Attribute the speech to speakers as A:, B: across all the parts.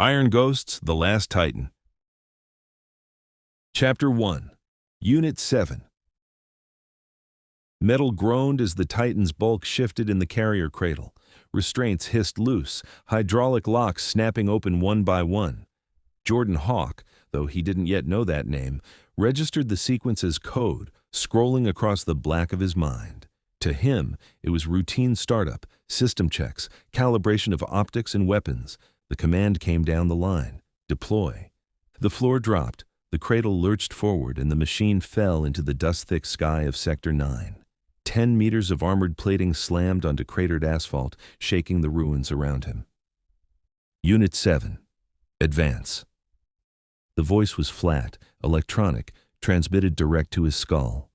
A: Iron Ghosts, The Last Titan. Chapter 1. Unit 7. Metal groaned as the Titan's bulk shifted in the carrier cradle. Restraints hissed loose, hydraulic locks snapping open one by one. Jordan Hawk, though he didn't yet know that name, registered the sequence as code, scrolling across the black of his mind. To him, it was routine startup, system checks, calibration of optics and weapons. The command came down the line. Deploy. The floor dropped, the cradle lurched forward, and the machine fell into the dust-thick sky of Sector 9. 10 meters of armored plating slammed onto cratered asphalt, shaking the ruins around him. Unit 7. Advance. The voice was flat, electronic, transmitted direct to his skull.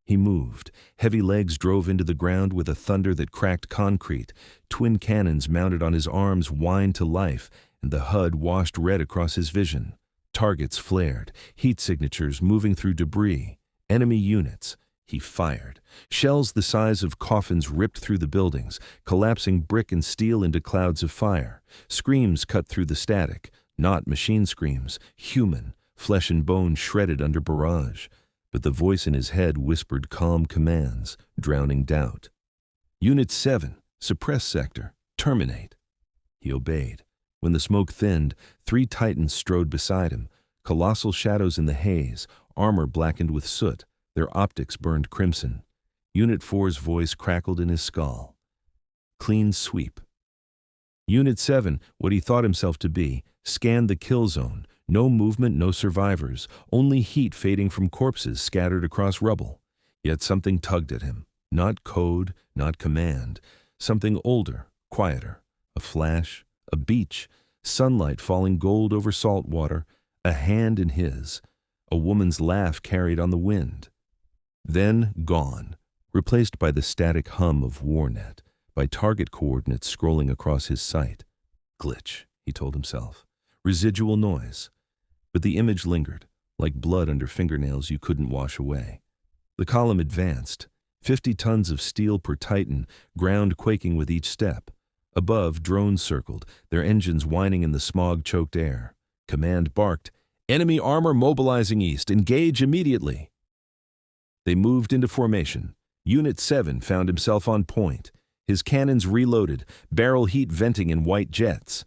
A: He moved. Heavy legs drove into the ground with a thunder that cracked concrete. Twin cannons mounted on his arms whined to life, and the HUD washed red across his vision. Targets flared, heat signatures moving through debris. Enemy units. He fired. Shells the size of coffins ripped through the buildings, collapsing brick and steel into clouds of fire. Screams cut through the static. Not machine screams, human, flesh and bone shredded under barrage. But the voice in his head whispered calm commands, drowning doubt. Unit 7, suppress sector, terminate. He obeyed. When the smoke thinned, 3 Titans strode beside him, colossal shadows in the haze, armor blackened with soot, their optics burned crimson. Unit 4's voice crackled in his skull. Clean sweep. Unit 7, what he thought himself to be, scanned the kill zone. No movement, no survivors, only heat fading from corpses scattered across rubble. Yet something tugged at him. Not code, not command. Something older, quieter. A flash, a beach, sunlight falling gold over salt water, a hand in his. A woman's laugh carried on the wind. Then gone, replaced by the static hum of WarNet, by target coordinates scrolling across his sight. Glitch, he told himself. Residual noise. But the image lingered, like blood under fingernails you couldn't wash away. The column advanced, 50 tons of steel per Titan, ground quaking with each step. Above, drones circled, their engines whining in the smog-choked air. Command barked, "Enemy armor mobilizing east, engage immediately." They moved into formation. Unit 7 found himself on point. His cannons reloaded, barrel heat venting in white jets.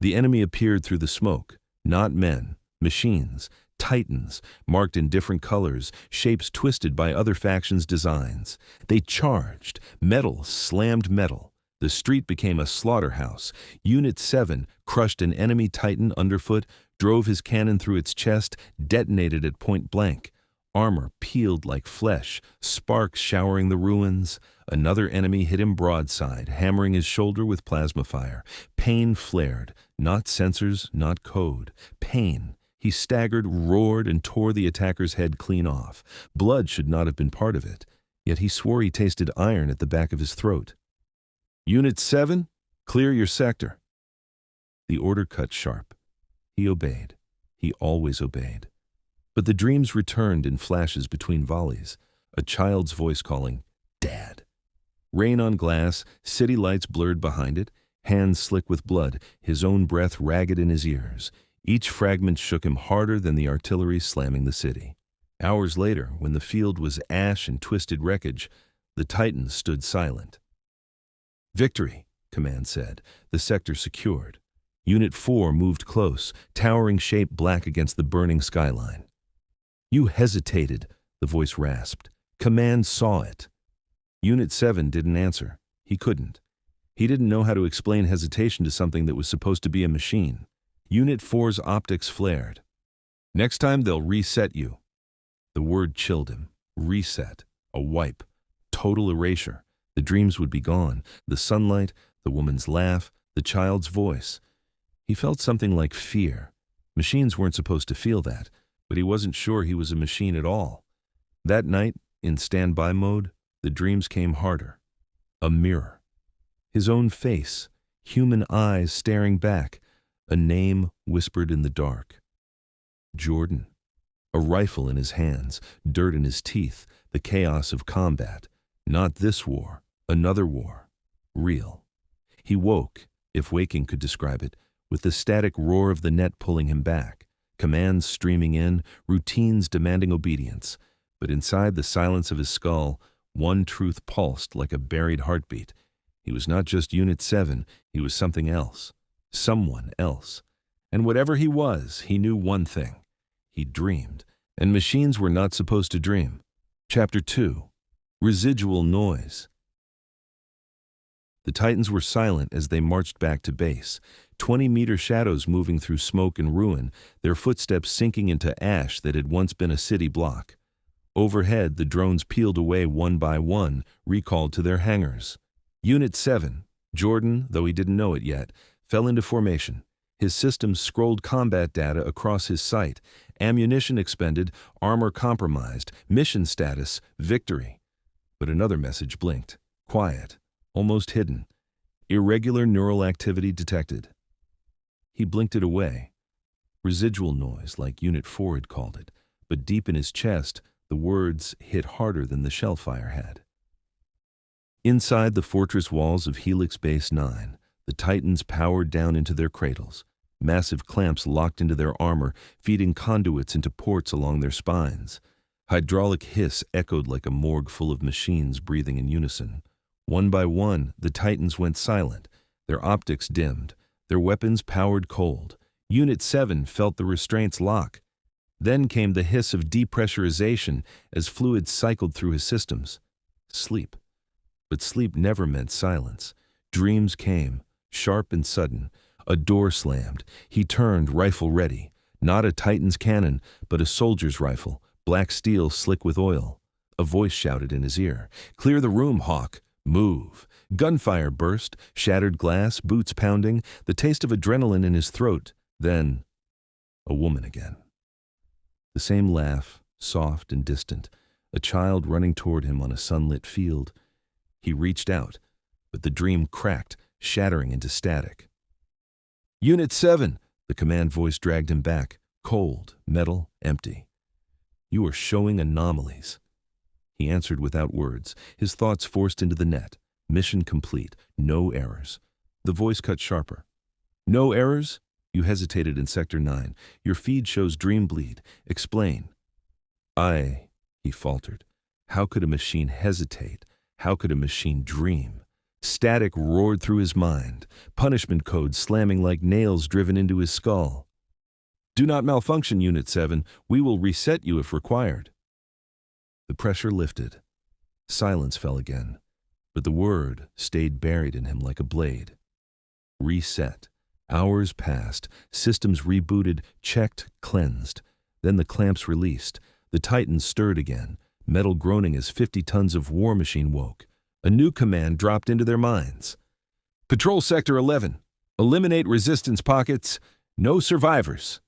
A: The enemy appeared through the smoke. Not men, machines, Titans, marked in different colors, shapes twisted by other factions' designs. They charged. Metal slammed metal. The street became a slaughterhouse. Unit 7 crushed an enemy Titan underfoot, drove his cannon through its chest, detonated at point blank. Armor peeled like flesh, sparks showering the ruins. Another enemy hit him broadside, hammering his shoulder with plasma fire. Pain flared. Not sensors, not code. Pain. He staggered, roared, and tore the attacker's head clean off. Blood should not have been part of it, yet he swore he tasted iron at the back of his throat. Unit 7, clear your sector. The order cut sharp. He obeyed. He always obeyed. But the dreams returned in flashes between volleys. A child's voice calling, "Dad." Rain on glass, city lights blurred behind it, hands slick with blood, his own breath ragged in his ears. Each fragment shook him harder than the artillery slamming the city. Hours later, when the field was ash and twisted wreckage, the Titans stood silent. Victory, command said, the sector secured. Unit 4 moved close, towering shape black against the burning skyline. You hesitated, the voice rasped. Command saw it. Unit 7 didn't answer. He couldn't. He didn't know how to explain hesitation to something that was supposed to be a machine. Unit 4's optics flared. Next time they'll reset you. The word chilled him. Reset. A wipe. Total erasure. The dreams would be gone. The sunlight, the woman's laugh, the child's voice. He felt something like fear. Machines weren't supposed to feel that, but he wasn't sure he was a machine at all. That night, in standby mode, the dreams came harder. A mirror. His own face, human eyes staring back, a name whispered in the dark. Jordan. A rifle in his hands, dirt in his teeth, the chaos of combat. Not this war, another war. Real. He woke, if waking could describe it, with the static roar of the net pulling him back, commands streaming in, routines demanding obedience. But inside the silence of his skull, one truth pulsed like a buried heartbeat. He was not just Unit 7, he was something else. Someone else. And whatever he was, he knew one thing. He dreamed. And machines were not supposed to dream. Chapter 2. Residual Noise. The Titans were silent as they marched back to base, 20-meter shadows moving through smoke and ruin, their footsteps sinking into ash that had once been a city block. Overhead, the drones peeled away one by one, recalled to their hangars. Unit 7, Jordan, though he didn't know it yet, fell into formation. His systems scrolled combat data across his sight. Ammunition expended, armor compromised, mission status, victory. But another message blinked. Quiet, almost hidden. Irregular neural activity detected. He blinked it away. Residual noise, like Unit 4 had called it, but deep in his chest, the words hit harder than the shellfire had. Inside the fortress walls of Helix Base 9, the Titans powered down into their cradles. Massive clamps locked into their armor, feeding conduits into ports along their spines. Hydraulic hiss echoed like a morgue full of machines breathing in unison. One by one, the Titans went silent. Their optics dimmed. Their weapons powered cold. Unit 7 felt the restraints lock. Then came the hiss of depressurization as fluid cycled through his systems. Sleep. But sleep never meant silence. Dreams came, sharp and sudden. A door slammed. He turned, rifle ready. Not a Titan's cannon, but a soldier's rifle, black steel slick with oil. A voice shouted in his ear, "Clear the room, Hawk. Move." Gunfire burst, shattered glass, boots pounding, the taste of adrenaline in his throat. Then, a woman again. The same laugh, soft and distant, a child running toward him on a sunlit field. He reached out, but the dream cracked, shattering into static. Unit 7, the command voice dragged him back, cold, metal, empty. You are showing anomalies. He answered without words, his thoughts forced into the net. Mission complete, no errors. The voice cut sharper. No errors? You hesitated in Sector 9. Your feed shows dream bleed. Explain. He faltered. How could a machine hesitate? How could a machine dream? Static roared through his mind, punishment codes slamming like nails driven into his skull. Do not malfunction, Unit 7. We will reset you if required. The pressure lifted. Silence fell again, but the word stayed buried in him like a blade. Reset. Hours passed, systems rebooted, checked, cleansed. Then the clamps released. The Titans stirred again, metal groaning as 50 tons of war machine woke. A new command dropped into their minds. Patrol Sector 11. Eliminate resistance pockets. No survivors.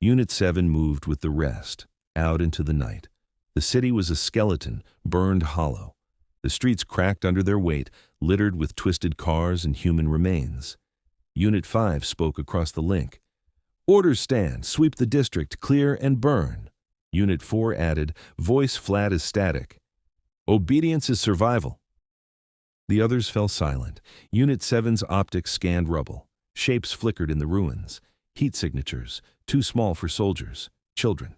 A: Unit 7 moved with the rest, out into the night. The city was a skeleton, burned hollow. The streets cracked under their weight, littered with twisted cars and human remains. Unit 5 spoke across the link. Orders stand. Sweep the district, clear and burn. Unit 4 added, voice flat as static. Obedience is survival. The others fell silent. Unit 7's optics scanned rubble. Shapes flickered in the ruins. Heat signatures, too small for soldiers. Children.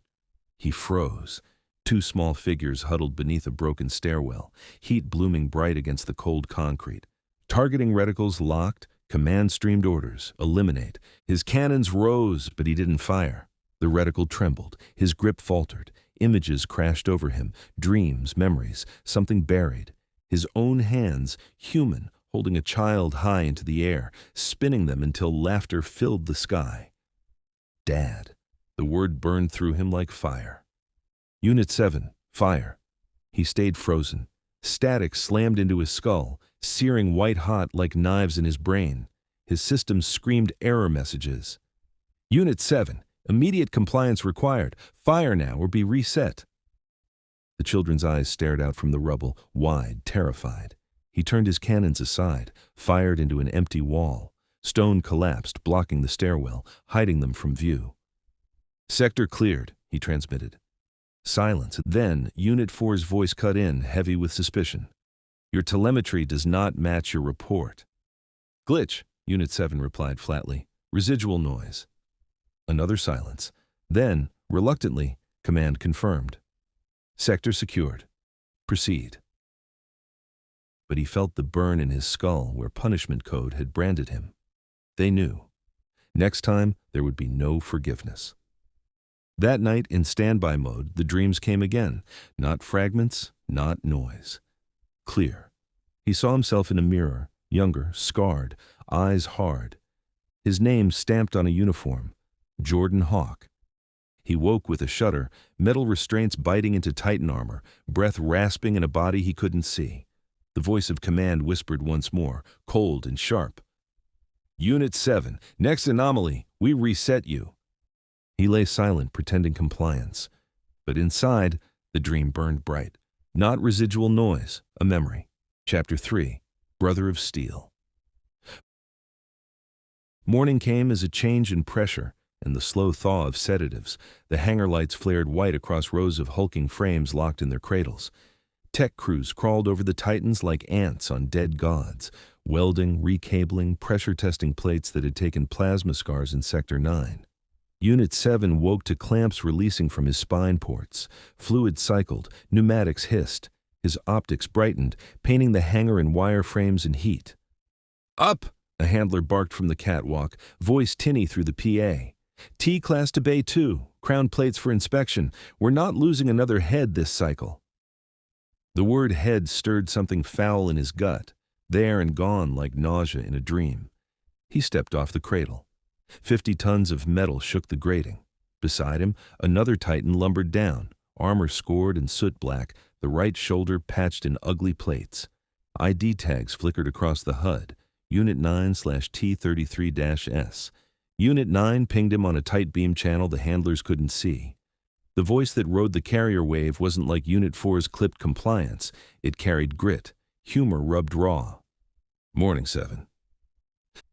A: He froze. 2 small figures huddled beneath a broken stairwell, heat blooming bright against the cold concrete. Targeting reticles locked, command streamed orders. Eliminate. His cannons rose, but he didn't fire. The reticle trembled. His grip faltered. Images crashed over him, dreams, memories, something buried. His own hands, human, holding a child high into the air, spinning them until laughter filled the sky. Dad. The word burned through him like fire. Unit 7, fire. He stayed frozen. Static slammed into his skull, searing white-hot like knives in his brain. His systems screamed error messages. Unit 7. Immediate compliance required. Fire now or be reset. The children's eyes stared out from the rubble, wide, terrified. He turned his cannons aside, fired into an empty wall. Stone collapsed, blocking the stairwell, hiding them from view. Sector cleared, he transmitted. Silence. Then, Unit 4's voice cut in, heavy with suspicion. Your telemetry does not match your report. Glitch. Unit 7 replied flatly. Residual noise. Another silence. Then, reluctantly, command confirmed. Sector secured. Proceed. But he felt the burn in his skull where punishment code had branded him. They knew. Next time, there would be no forgiveness. That night, in standby mode, the dreams came again. Not fragments, not noise. Clear. He saw himself in a mirror, younger, scarred, eyes hard. His name stamped on a uniform, Jordan Hawk. He woke with a shudder, metal restraints biting into Titan armor, breath rasping in a body he couldn't see. The voice of command whispered once more, cold and sharp. Unit 7, next anomaly, we reset you. He lay silent, pretending compliance. But inside, the dream burned bright. Not residual noise, a memory. Chapter 3, Brother of Steel. Morning came as a change in pressure and the slow thaw of sedatives. The hangar lights flared white across rows of hulking frames locked in their cradles. Tech crews crawled over the Titans like ants on dead gods, welding, recabling, pressure-testing plates that had taken plasma scars in Sector 9. Unit 7 woke to clamps releasing from his spine ports. Fluid cycled, pneumatics hissed. His optics brightened, painting the hangar in wire frames and heat. Up! A handler barked from the catwalk, voice tinny through the PA. T-class to Bay 2, crown plates for inspection. We're not losing another head this cycle. The word head stirred something foul in his gut, there and gone like nausea in a dream. He stepped off the cradle. 50 tons of metal shook the grating. Beside him, another Titan lumbered down, armor scored and soot black, the right shoulder patched in ugly plates. ID tags flickered across the HUD. Unit 9/T33-S. Unit 9 pinged him on a tight beam channel the handlers couldn't see. The voice that rode the carrier wave wasn't like Unit 4's clipped compliance. It carried grit, humor rubbed raw. Morning, 7.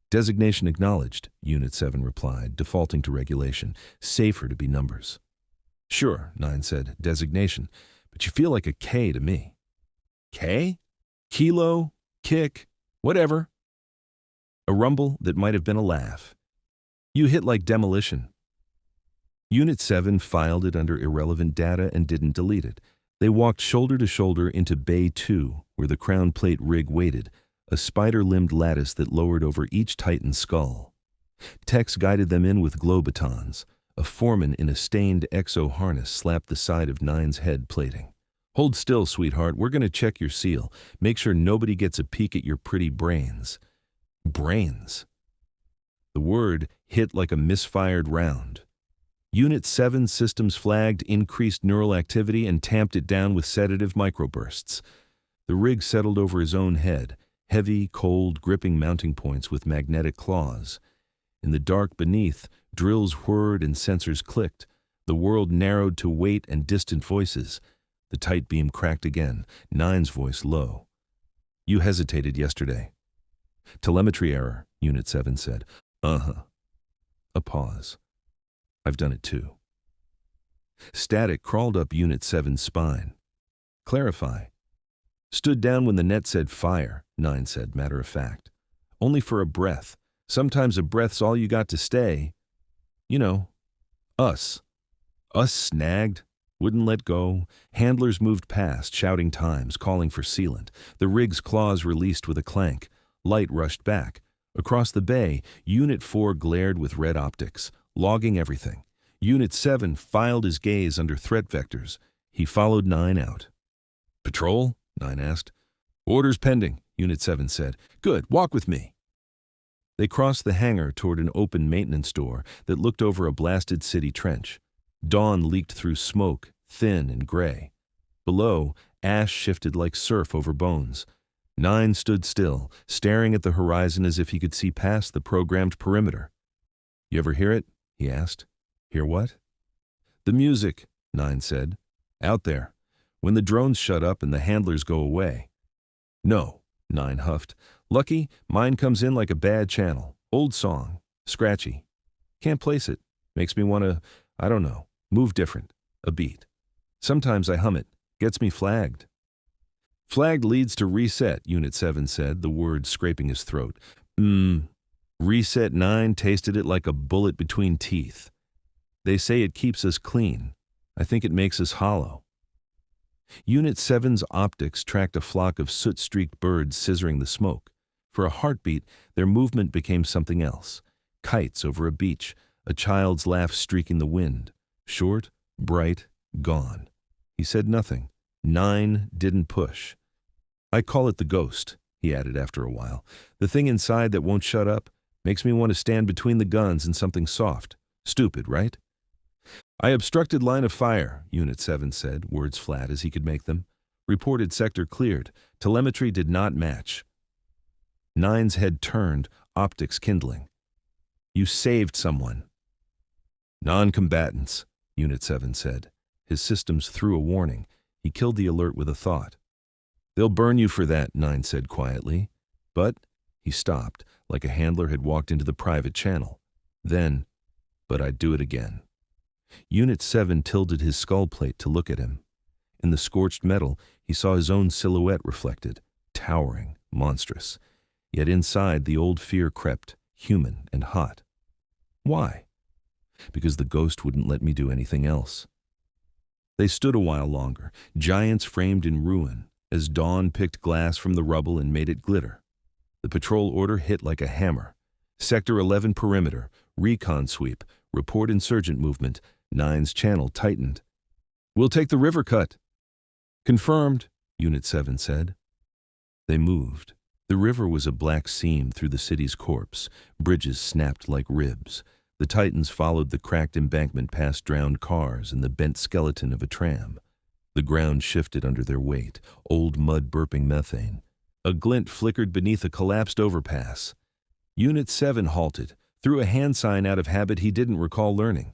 A: Designation acknowledged, Unit 7 replied, defaulting to regulation. Safer to be numbers. Sure, 9 said, designation, but you feel like a K to me. K? Kilo? Kick? Whatever. A rumble that might have been a laugh. You hit like demolition. Unit 7 filed it under irrelevant data and didn't delete it. They walked shoulder to shoulder into Bay 2, where the crown plate rig waited, a spider-limbed lattice that lowered over each Titan's skull. Techs guided them in with glow batons. A foreman in a stained exo harness slapped the side of 9's head plating. Hold still, sweetheart. We're going to check your seal. Make sure nobody gets a peek at your pretty brains. Brains. The word hit like a misfired round. Unit 7 systems flagged increased neural activity and tamped it down with sedative microbursts. The rig settled over his own head, heavy, cold, gripping mounting points with magnetic claws. In the dark beneath, drills whirred and sensors clicked. The world narrowed to weight and distant voices. The tight beam cracked again, 9's voice low. You hesitated yesterday. Telemetry error, Unit 7 said. Uh-huh. A pause. I've done it too. Static crawled up Unit 7's spine. Clarify. Stood down when the net said fire, 9 said, matter of fact. Only for a breath. Sometimes a breath's all you got to stay. You know, us. Us snagged. Wouldn't let go. Handlers moved past, shouting times, calling for sealant. The rig's claws released with a clank. Light rushed back. Across the bay, Unit 4 glared with red optics, logging everything. Unit 7 filed his gaze under threat vectors. He followed 9 out. Patrol? 9 asked. Orders pending, Unit 7 said. Good, walk with me. They crossed the hangar toward an open maintenance door that looked over a blasted city trench. Dawn leaked through smoke, thin and gray. Below, ash shifted like surf over bones. 9 stood still, staring at the horizon as if he could see past the programmed perimeter. You ever hear it? He asked. Hear what? The music, 9 said. Out there. When the drones shut up and the handlers go away. No, 9 huffed. Lucky, mine comes in like a bad channel. Old song. Scratchy. Can't place it. Makes me want to, I don't know, move different. A beat. Sometimes I hum it. Gets me flagged. Flagged leads to reset, Unit 7 said, the word scraping his throat. Reset 9 tasted it like a bullet between teeth. They say it keeps us clean. I think it makes us hollow. Unit 7's optics tracked a flock of soot-streaked birds scissoring the smoke. For a heartbeat, their movement became something else. Kites over a beach, a child's laugh streaking the wind. Short, bright, gone. He said nothing. 9 didn't push. I call it the ghost, he added after a while. The thing inside that won't shut up makes me want to stand between the guns and something soft. Stupid, right? I obstructed line of fire, Unit 7 said, words flat as he could make them. Reported sector cleared. Telemetry did not match. 9's head turned, optics kindling. You saved someone. Non-combatants, Unit 7 said. His systems threw a warning. He killed the alert with a thought. They'll burn you for that, 9 said quietly. But, he stopped, like a handler had walked into the private channel. Then, but I'd do it again. Unit 7 tilted his skull plate to look at him. In the scorched metal, he saw his own silhouette reflected, towering, monstrous. Yet inside, the old fear crept, human and hot. Why? Because the ghost wouldn't let me do anything else. They stood a while longer, giants framed in ruin, as dawn picked glass from the rubble and made it glitter. The patrol order hit like a hammer. Sector 11 perimeter, recon sweep, report insurgent movement. 9's channel tightened. We'll take the river cut. Confirmed, Unit 7 said. They moved. The river was a black seam through the city's corpse. Bridges snapped like ribs. The Titans followed the cracked embankment past drowned cars and the bent skeleton of a tram. The ground shifted under their weight, old mud burping methane. A glint flickered beneath a collapsed overpass. Unit 7 halted, threw a hand sign out of habit he didn't recall learning.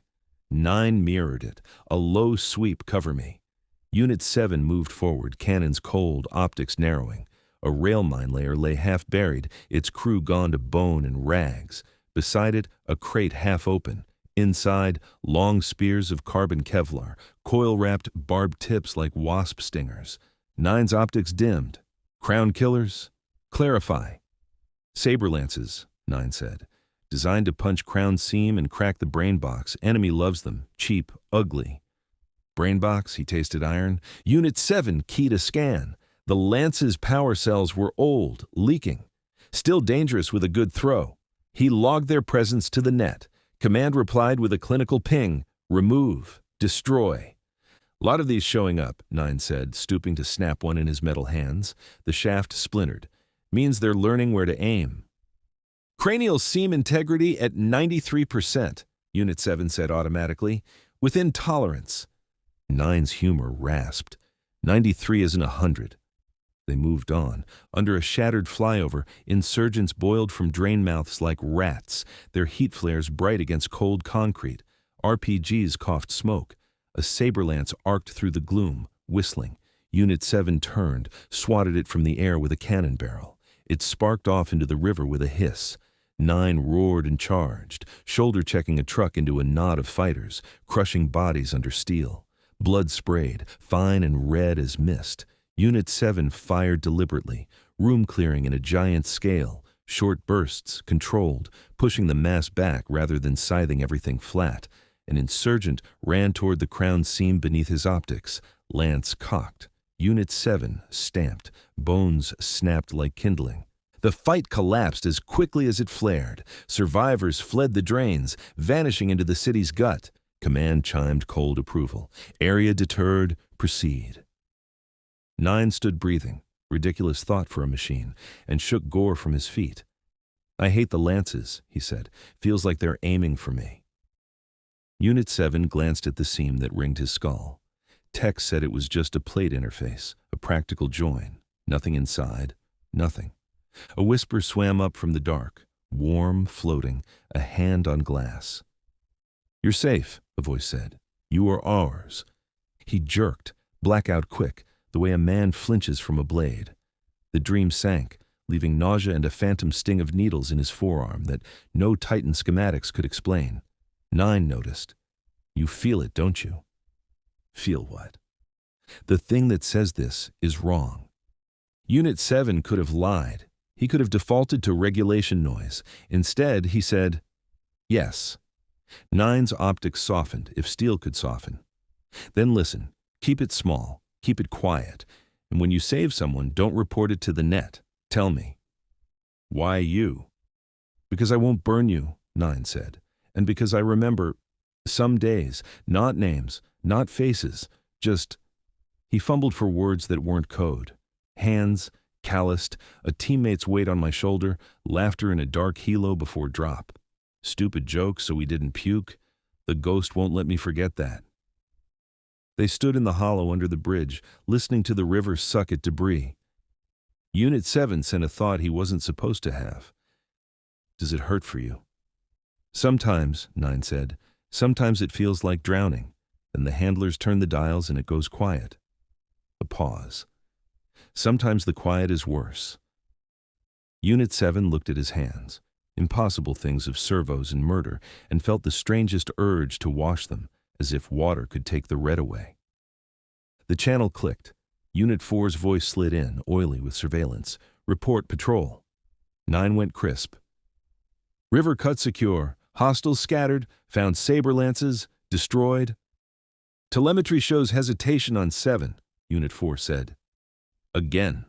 A: 9 mirrored it, a low sweep cover me. Unit 7 moved forward, cannons cold, optics narrowing. A rail mine layer lay half buried, its crew gone to bone and rags. Beside it, a crate half open. Inside, long spears of carbon Kevlar, coil-wrapped barbed tips like wasp stingers. 9's optics dimmed. Crown killers? Clarify. Saber lances, 9 said. Designed to punch crown seam and crack the brain box. Enemy loves them. Cheap, ugly. Brain box, he tasted iron. Unit 7 keyed a scan. The lance's power cells were old, leaking. Still dangerous with a good throw. He logged their presence to the net. Command replied with a clinical ping. Remove. Destroy. Lot of these showing up, 9 said, stooping to snap one in his metal hands. The shaft splintered. Means they're learning where to aim. Cranial seam integrity at 93%, Unit 7 said automatically. Within tolerance. 9's humor rasped. 93 isn't 100. They moved on. Under a shattered flyover, insurgents boiled from drain mouths like rats, their heat flares bright against cold concrete. RPGs coughed smoke. A saber lance arced through the gloom, whistling. Unit 7 turned, swatted it from the air with a cannon barrel. It sparked off into the river with a hiss. 9 roared and charged, shoulder-checking a truck into a knot of fighters, crushing bodies under steel. Blood sprayed, fine and red as mist. Unit 7 fired deliberately, room clearing in a giant scale, short bursts, controlled, pushing the mass back rather than scything everything flat. An insurgent ran toward the crown seam beneath his optics, lance cocked. Unit 7 stamped, bones snapped like kindling. The fight collapsed as quickly as it flared. Survivors fled the drains, vanishing into the city's gut. Command chimed cold approval. Area deterred, proceed. 9 stood breathing, ridiculous thought for a machine, and shook gore from his feet. I hate the lances, he said. Feels like they're aiming for me. Unit 7 glanced at the seam that ringed his skull. Tech said it was just a plate interface, a practical join. Nothing inside, nothing. A whisper swam up from the dark, warm, floating, a hand on glass. You're safe, a voice said. You are ours. He jerked, blackout quick, the way a man flinches from a blade. The dream sank, leaving nausea and a phantom sting of needles in his forearm that no Titan schematics could explain. 9 noticed. You feel it, don't you? Feel what? The thing that says this is wrong. Unit 7 could have lied. He could have defaulted to regulation noise. Instead, he said, "Yes." Nine's optics softened, if steel could soften. "Then listen. Keep it small. Keep it quiet. And when you save someone, don't report it to the net. Tell me." "Why you?" "Because I won't burn you," Nine said. "And because I remember some days, not names, not faces, just—" He fumbled for words that weren't code. Hands, calloused, a teammate's weight on my shoulder, laughter in a dark helo before drop. Stupid joke so we didn't puke. The ghost won't let me forget that. They stood in the hollow under the bridge, listening to the river suck at debris. Unit 7 sent a thought he wasn't supposed to have. "Does it hurt for you?" "Sometimes," Nine said. "Sometimes it feels like drowning. Then the handlers turn the dials and it goes quiet." A pause. "Sometimes the quiet is worse." Unit 7 looked at his hands, impossible things of servos and murder, and felt the strangest urge to wash them, as if water could take the red away. The channel clicked. Unit 4's voice slid in, oily with surveillance. "Report patrol." Nine went crisp. "River cut secure. Hostiles scattered. Found saber lances. Destroyed." "Telemetry shows hesitation on 7, Unit 4 said. "Again."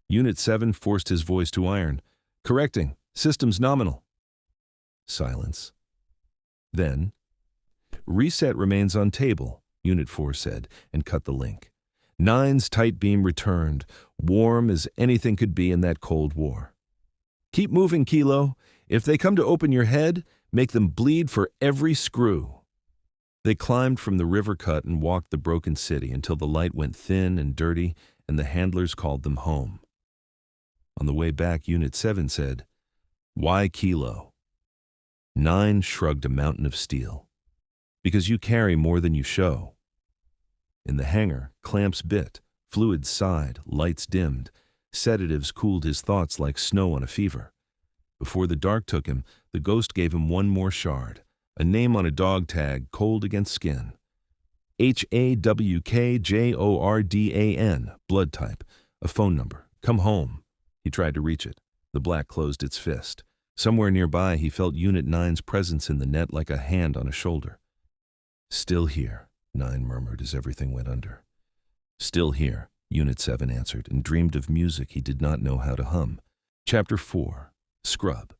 A: Unit 7 forced his voice to iron. "Correcting. Systems nominal." Silence. Then, "Reset remains on table," Unit 4 said, and cut the link. Nine's tight beam returned, warm as anything could be in that Cold War. "Keep moving, Kilo. If they come to open your head, make them bleed for every screw." They climbed from the river cut and walked the broken city until the light went thin and dirty and the handlers called them home. On the way back, Unit 7 said, "Why Kilo?" Nine shrugged a mountain of steel. "Because you carry more than you show." In the hangar, clamps bit, fluids sighed, lights dimmed. Sedatives cooled his thoughts like snow on a fever. Before the dark took him, the ghost gave him one more shard, a name on a dog tag cold against skin. HAWKJORDAN, blood type, a phone number. Come home. He tried to reach it. The black closed its fist. Somewhere nearby, he felt Unit 9's presence in the net like a hand on a shoulder. "Still here," Nine murmured as everything went under. "Still here," Unit 7 answered, and dreamed of music he did not know how to hum. Chapter 4. Scrub.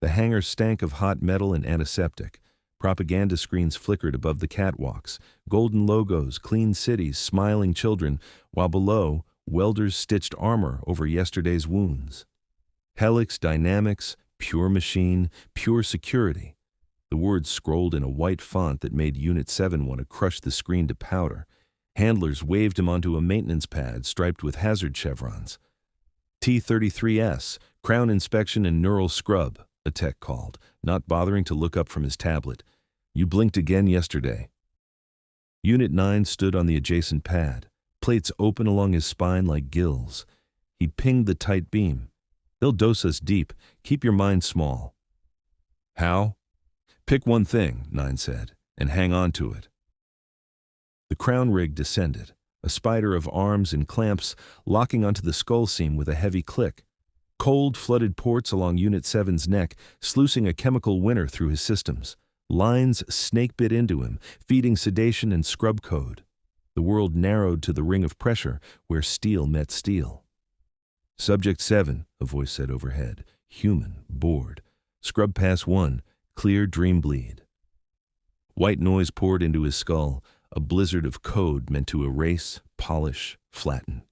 A: The hangar stank of hot metal and antiseptic. Propaganda screens flickered above the catwalks, golden logos, clean cities, smiling children, while below, welders stitched armor over yesterday's wounds. Helix Dynamics, pure machine, pure security. The words scrolled in a white font that made Unit 7 want to crush the screen to powder. Handlers waved him onto a maintenance pad striped with hazard chevrons. T-33S, crown inspection and neural scrub, a tech called, not bothering to look up from his tablet. "You blinked again yesterday." Unit 9 stood on the adjacent pad, plates open along his spine like gills. He pinged the tight beam. "They'll dose us deep. Keep your mind small." "How?" "Pick one thing," Nine said, "and hang on to it." The crown rig descended, a spider of arms and clamps locking onto the skull seam with a heavy click. Cold flooded ports along Unit 7's neck, sluicing a chemical winter through his systems. Lines snake-bit into him, feeding sedation and scrub code. The world narrowed to the ring of pressure where steel met steel. "Subject 7, a voice said overhead. "Human, bored. Scrub pass 1, clear dream bleed." White noise poured into his skull, a blizzard of code meant to erase, polish, flatten.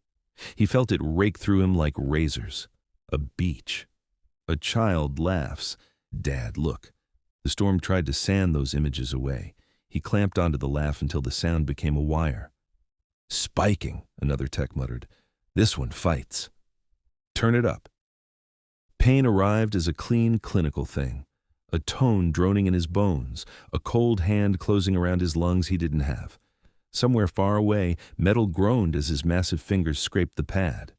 A: He felt it rake through him like razors. A beach. A child laughs. "Dad, look." The storm tried to sand those images away. He clamped onto the laugh until the sound became a wire. "Spiking," another tech muttered. "This one fights." "Turn it up." Pain arrived as a clean, clinical thing. A tone droning in his bones, a cold hand closing around his lungs he didn't have. Somewhere far away, metal groaned as his massive fingers scraped the pad.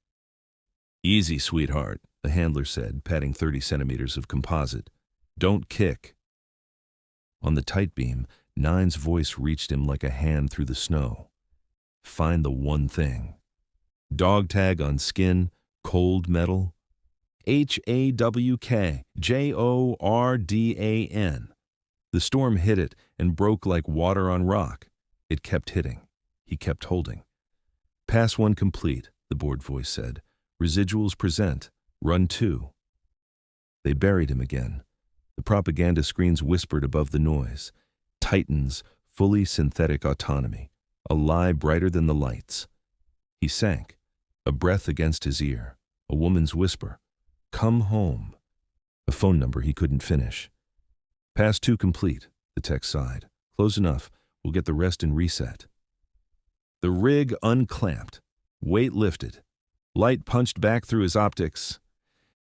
A: "Easy, sweetheart," the handler said, patting 30 centimeters of composite. "Don't kick." On the tight beam, Nine's voice reached him like a hand through the snow. "Find the one thing. Dog tag on skin, Cold metal? HAWKJORDAN. The storm hit it and broke like water on rock. It kept hitting. He kept holding. Pass 1 complete, the bored voice said. Residuals present. Run 2. They buried him again. The propaganda screens whispered above the noise. Titans, fully synthetic autonomy. A lie brighter than the lights. He sank. A breath against his ear. A woman's whisper. Come home. A phone number he couldn't finish. Pass 2 complete, the text sighed. Close enough. We'll get the rest in reset. The rig unclamped. Weight lifted. Light punched back through his optics.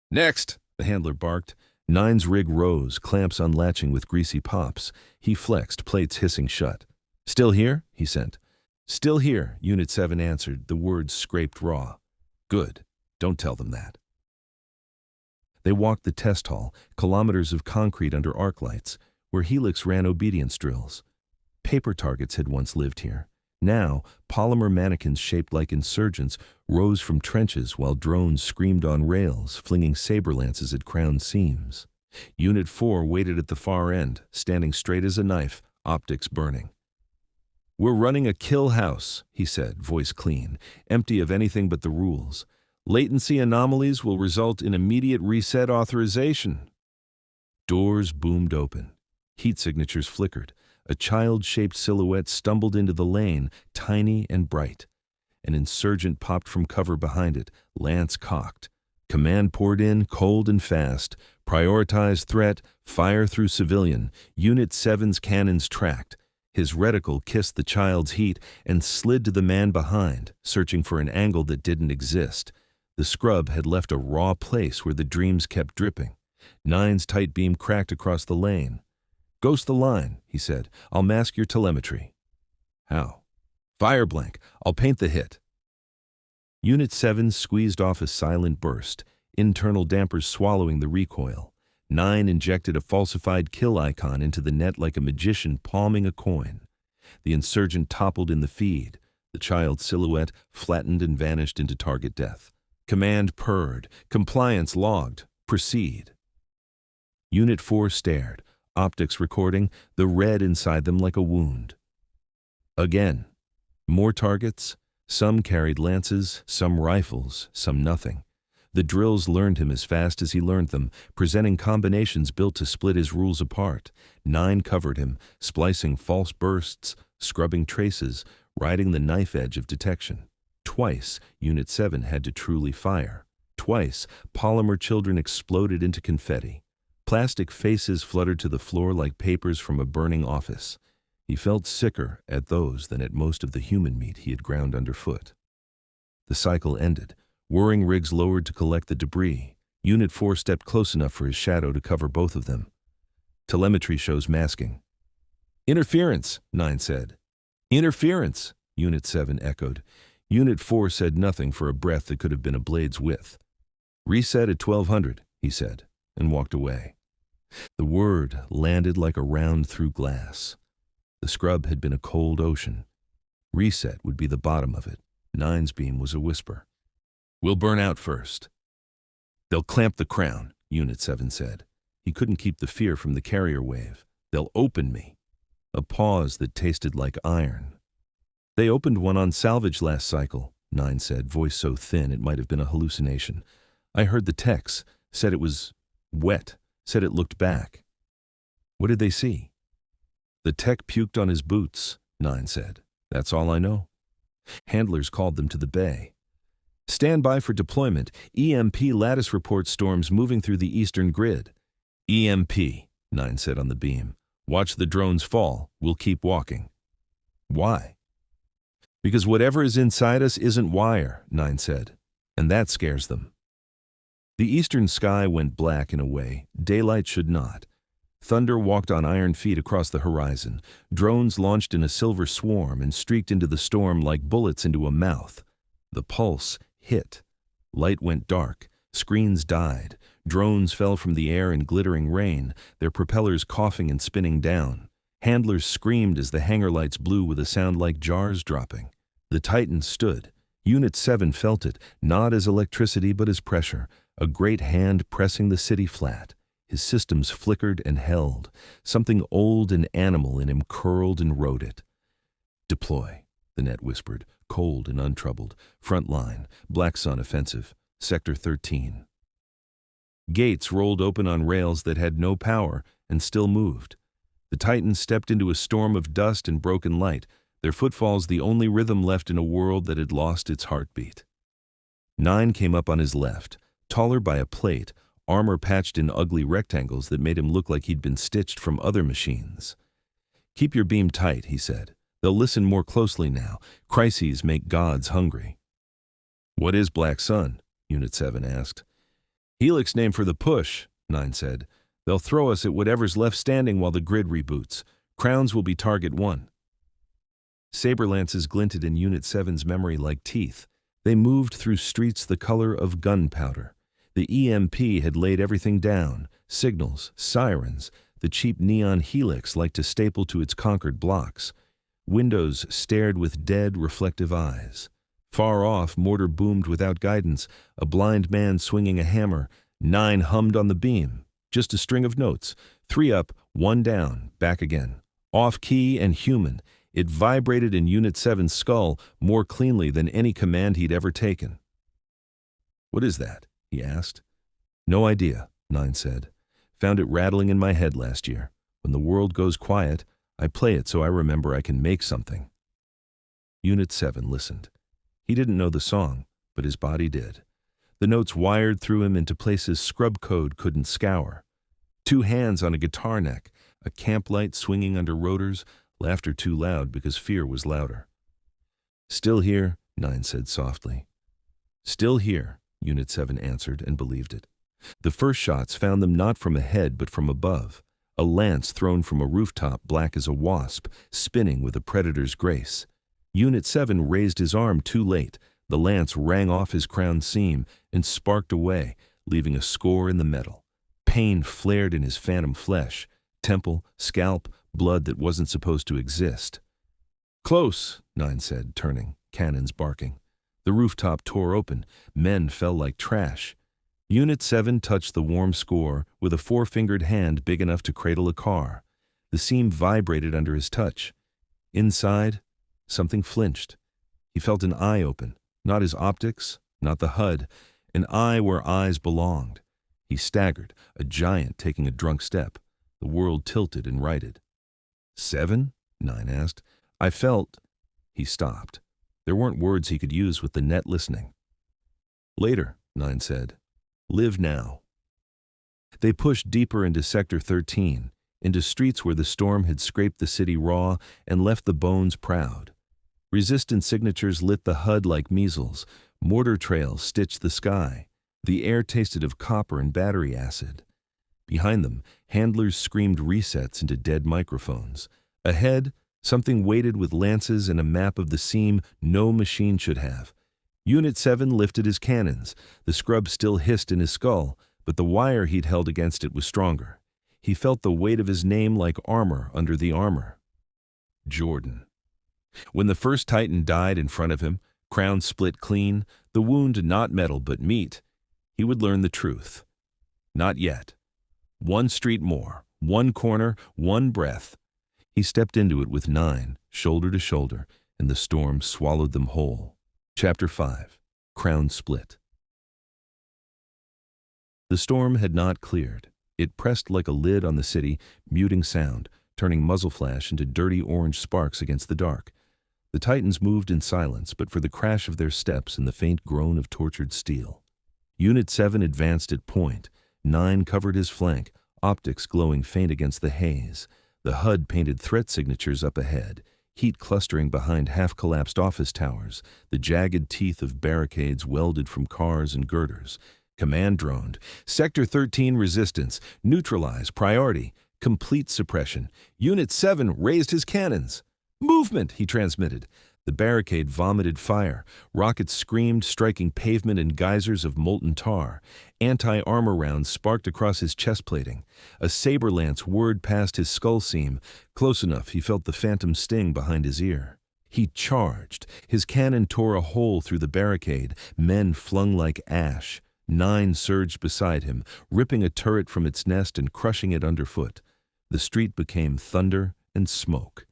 A: Next, the handler barked. Nine's rig rose, clamps unlatching with greasy pops. He flexed, plates hissing shut. Still here? He sent. Still here, Unit 7 answered, the words scraped raw. Good. Don't tell them that. They walked the test hall, kilometers of concrete under arc lights, where Helix ran obedience drills. Paper targets had once lived here. Now, polymer mannequins shaped like insurgents rose from trenches while drones screamed on rails, flinging saber lances at crowned seams. Unit 4 waited at the far end, standing straight as a knife, optics burning. We're running a kill house, he said, voice clean, empty of anything but the rules. Latency anomalies will result in immediate reset authorization. Doors boomed open. Heat signatures flickered. A child-shaped silhouette stumbled into the lane, tiny and bright. An insurgent popped from cover behind it, lance cocked. Command poured in, cold and fast. Prioritize threat, fire through civilian. Unit 7's cannons tracked. His reticle kissed the child's heat and slid to the man behind, searching for an angle that didn't exist. The scrub had left a raw place where the dreams kept dripping. Nine's tight beam cracked across the lane. Ghost the line, he said. I'll mask your telemetry. How? Fire blank. I'll paint the hit. Unit 7 squeezed off a silent burst, internal dampers swallowing the recoil. 9 injected a falsified kill icon into the net like a magician palming a coin. The insurgent toppled in the feed. The child's silhouette flattened and vanished into target death. Command purred. Compliance logged. Proceed. Unit 4 stared. Optics recording, the red inside them like a wound. Again. More targets. Some carried lances, some rifles, some nothing. The drills learned him as fast as he learned them, presenting combinations built to split his rules apart. 9 covered him, splicing false bursts, scrubbing traces, riding the knife edge of detection. Twice, Unit 7 had to truly fire. Twice, polymer children exploded into confetti. Plastic faces fluttered to the floor like papers from a burning office. He felt sicker at those than at most of the human meat he had ground underfoot. The cycle ended. Whirring rigs lowered to collect the debris. Unit 4 stepped close enough for his shadow to cover both of them. Telemetry shows masking. Interference, 9 said. Interference, Unit 7 echoed. Unit 4 said nothing for a breath that could have been a blade's width. Reset at 1200, he said, and walked away. The word landed like a round through glass. The scrub had been a cold ocean. Reset would be the bottom of it. 9's beam was a whisper. We'll burn out first. They'll clamp the crown, Unit 7 said. He couldn't keep the fear from the carrier wave. They'll open me. A pause that tasted like iron. They opened one on salvage last cycle, 9 said, voice so thin it might have been a hallucination. I heard the techs, said it was wet, said it looked back. What did they see? The tech puked on his boots, 9 said. That's all I know. Handlers called them to the bay. Stand by for deployment. EMP lattice report storms moving through the eastern grid. EMP, 9 said on the beam. Watch the drones fall. We'll keep walking. Why? Because whatever is inside us isn't wire, 9 said. And that scares them. The eastern sky went black in a way daylight should not. Thunder walked on iron feet across the horizon. Drones launched in a silver swarm and streaked into the storm like bullets into a mouth. The pulse hit. Light went dark. Screens died. Drones fell from the air in glittering rain, their propellers coughing and spinning down. Handlers screamed as the hangar lights blew with a sound like jars dropping. The Titan stood, Unit 7 felt it, not as electricity but as pressure, a great hand pressing the city flat. His systems flickered and held. Something old and animal in him curled and rode it. "Deploy," the net whispered, cold and untroubled. "Front line, Black Sun offensive, Sector 13. Gates rolled open on rails that had no power and still moved. The Titans stepped into a storm of dust and broken light, their footfalls the only rhythm left in a world that had lost its heartbeat. 9 came up on his left, taller by a plate, armor patched in ugly rectangles that made him look like he'd been stitched from other machines. "Keep your beam tight," he said. "They'll listen more closely now. Crises make gods hungry." "What is Black Sun?" Unit 7 asked. "Helix name for the push," 9 said. "They'll throw us at whatever's left standing while the grid reboots. Crowns will be target 1. Saber lances glinted in Unit 7's memory like teeth. They moved through streets the color of gunpowder. The EMP had laid everything down: signals, sirens, the cheap neon Helix like to staple to its conquered blocks. Windows stared with dead, reflective eyes. Far off, mortar boomed without guidance, a blind man swinging a hammer. 9 hummed on the beam. Just a string of notes. 3 up, 1 down, back again. Off-key and human. It vibrated in Unit 7's skull more cleanly than any command he'd ever taken. "What is that?" he asked. "No idea," 9 said. "Found it rattling in my head last year. When the world goes quiet, I play it so I remember I can make something." Unit 7 listened. He didn't know the song, but his body did. The notes wired through him into places scrub code couldn't scour. 2 hands on a guitar neck, a camp light swinging under rotors, laughter too loud because fear was louder. "Still here," 9 said softly. "Still here," Unit 7 answered and believed it. The first shots found them not from ahead but from above. A lance thrown from a rooftop black as a wasp, spinning with a predator's grace. Unit 7 raised his arm too late. The lance rang off his crown seam and sparked away, leaving a score in the metal. Pain flared in his phantom flesh. Temple, scalp, blood that wasn't supposed to exist. "Close," 9 said, turning, cannons barking. The rooftop tore open. Men fell like trash. Unit 7 touched the warm score with a 4-fingered hand big enough to cradle a car. The seam vibrated under his touch. Inside, something flinched. He felt an eye open, not his optics, not the HUD, an eye where eyes belonged. He staggered, a giant taking a drunk step. The world tilted and righted. "7?" 9 asked. "I felt—" He stopped. There weren't words he could use with the net listening. "Later," 9 said. "Live now." They pushed deeper into Sector 13, into streets where the storm had scraped the city raw and left the bones proud. Resistance signatures lit the HUD like measles. Mortar trails stitched the sky. The air tasted of copper and battery acid. Behind them, handlers screamed resets into dead microphones. Ahead, something waited with lances and a map of the seam no machine should have. Unit 7 lifted his cannons. The scrub still hissed in his skull, but the wire he'd held against it was stronger. He felt the weight of his name like armor under the armor. Jordan. When the first Titan died in front of him, crown split clean, the wound not metal but meat, he would learn the truth. Not yet. 1 street more, 1 corner, 1 breath. He stepped into it with 9, shoulder to shoulder, and the storm swallowed them whole. Chapter 5. Crown Split. The storm had not cleared. It pressed like a lid on the city, muting sound, turning muzzle flash into dirty orange sparks against the dark. The Titans moved in silence, but for the crash of their steps and the faint groan of tortured steel. Unit 7 advanced at point. 9 covered his flank, optics glowing faint against the haze. The HUD painted threat signatures up ahead, heat clustering behind half-collapsed office towers, the jagged teeth of barricades welded from cars and girders. Command droned. "Sector 13 resistance. Neutralize. Priority. Complete suppression." Unit 7 raised his cannons. "Movement," he transmitted. The barricade vomited fire. Rockets screamed, striking pavement in geysers of molten tar. Anti-armor rounds sparked across his chest plating. A saber lance whirred past his skull seam. Close enough, he felt the phantom sting behind his ear. He charged. His cannon tore a hole through the barricade. Men flung like ash. 9 surged beside him, ripping a turret from its nest and crushing it underfoot. The street became thunder and smoke.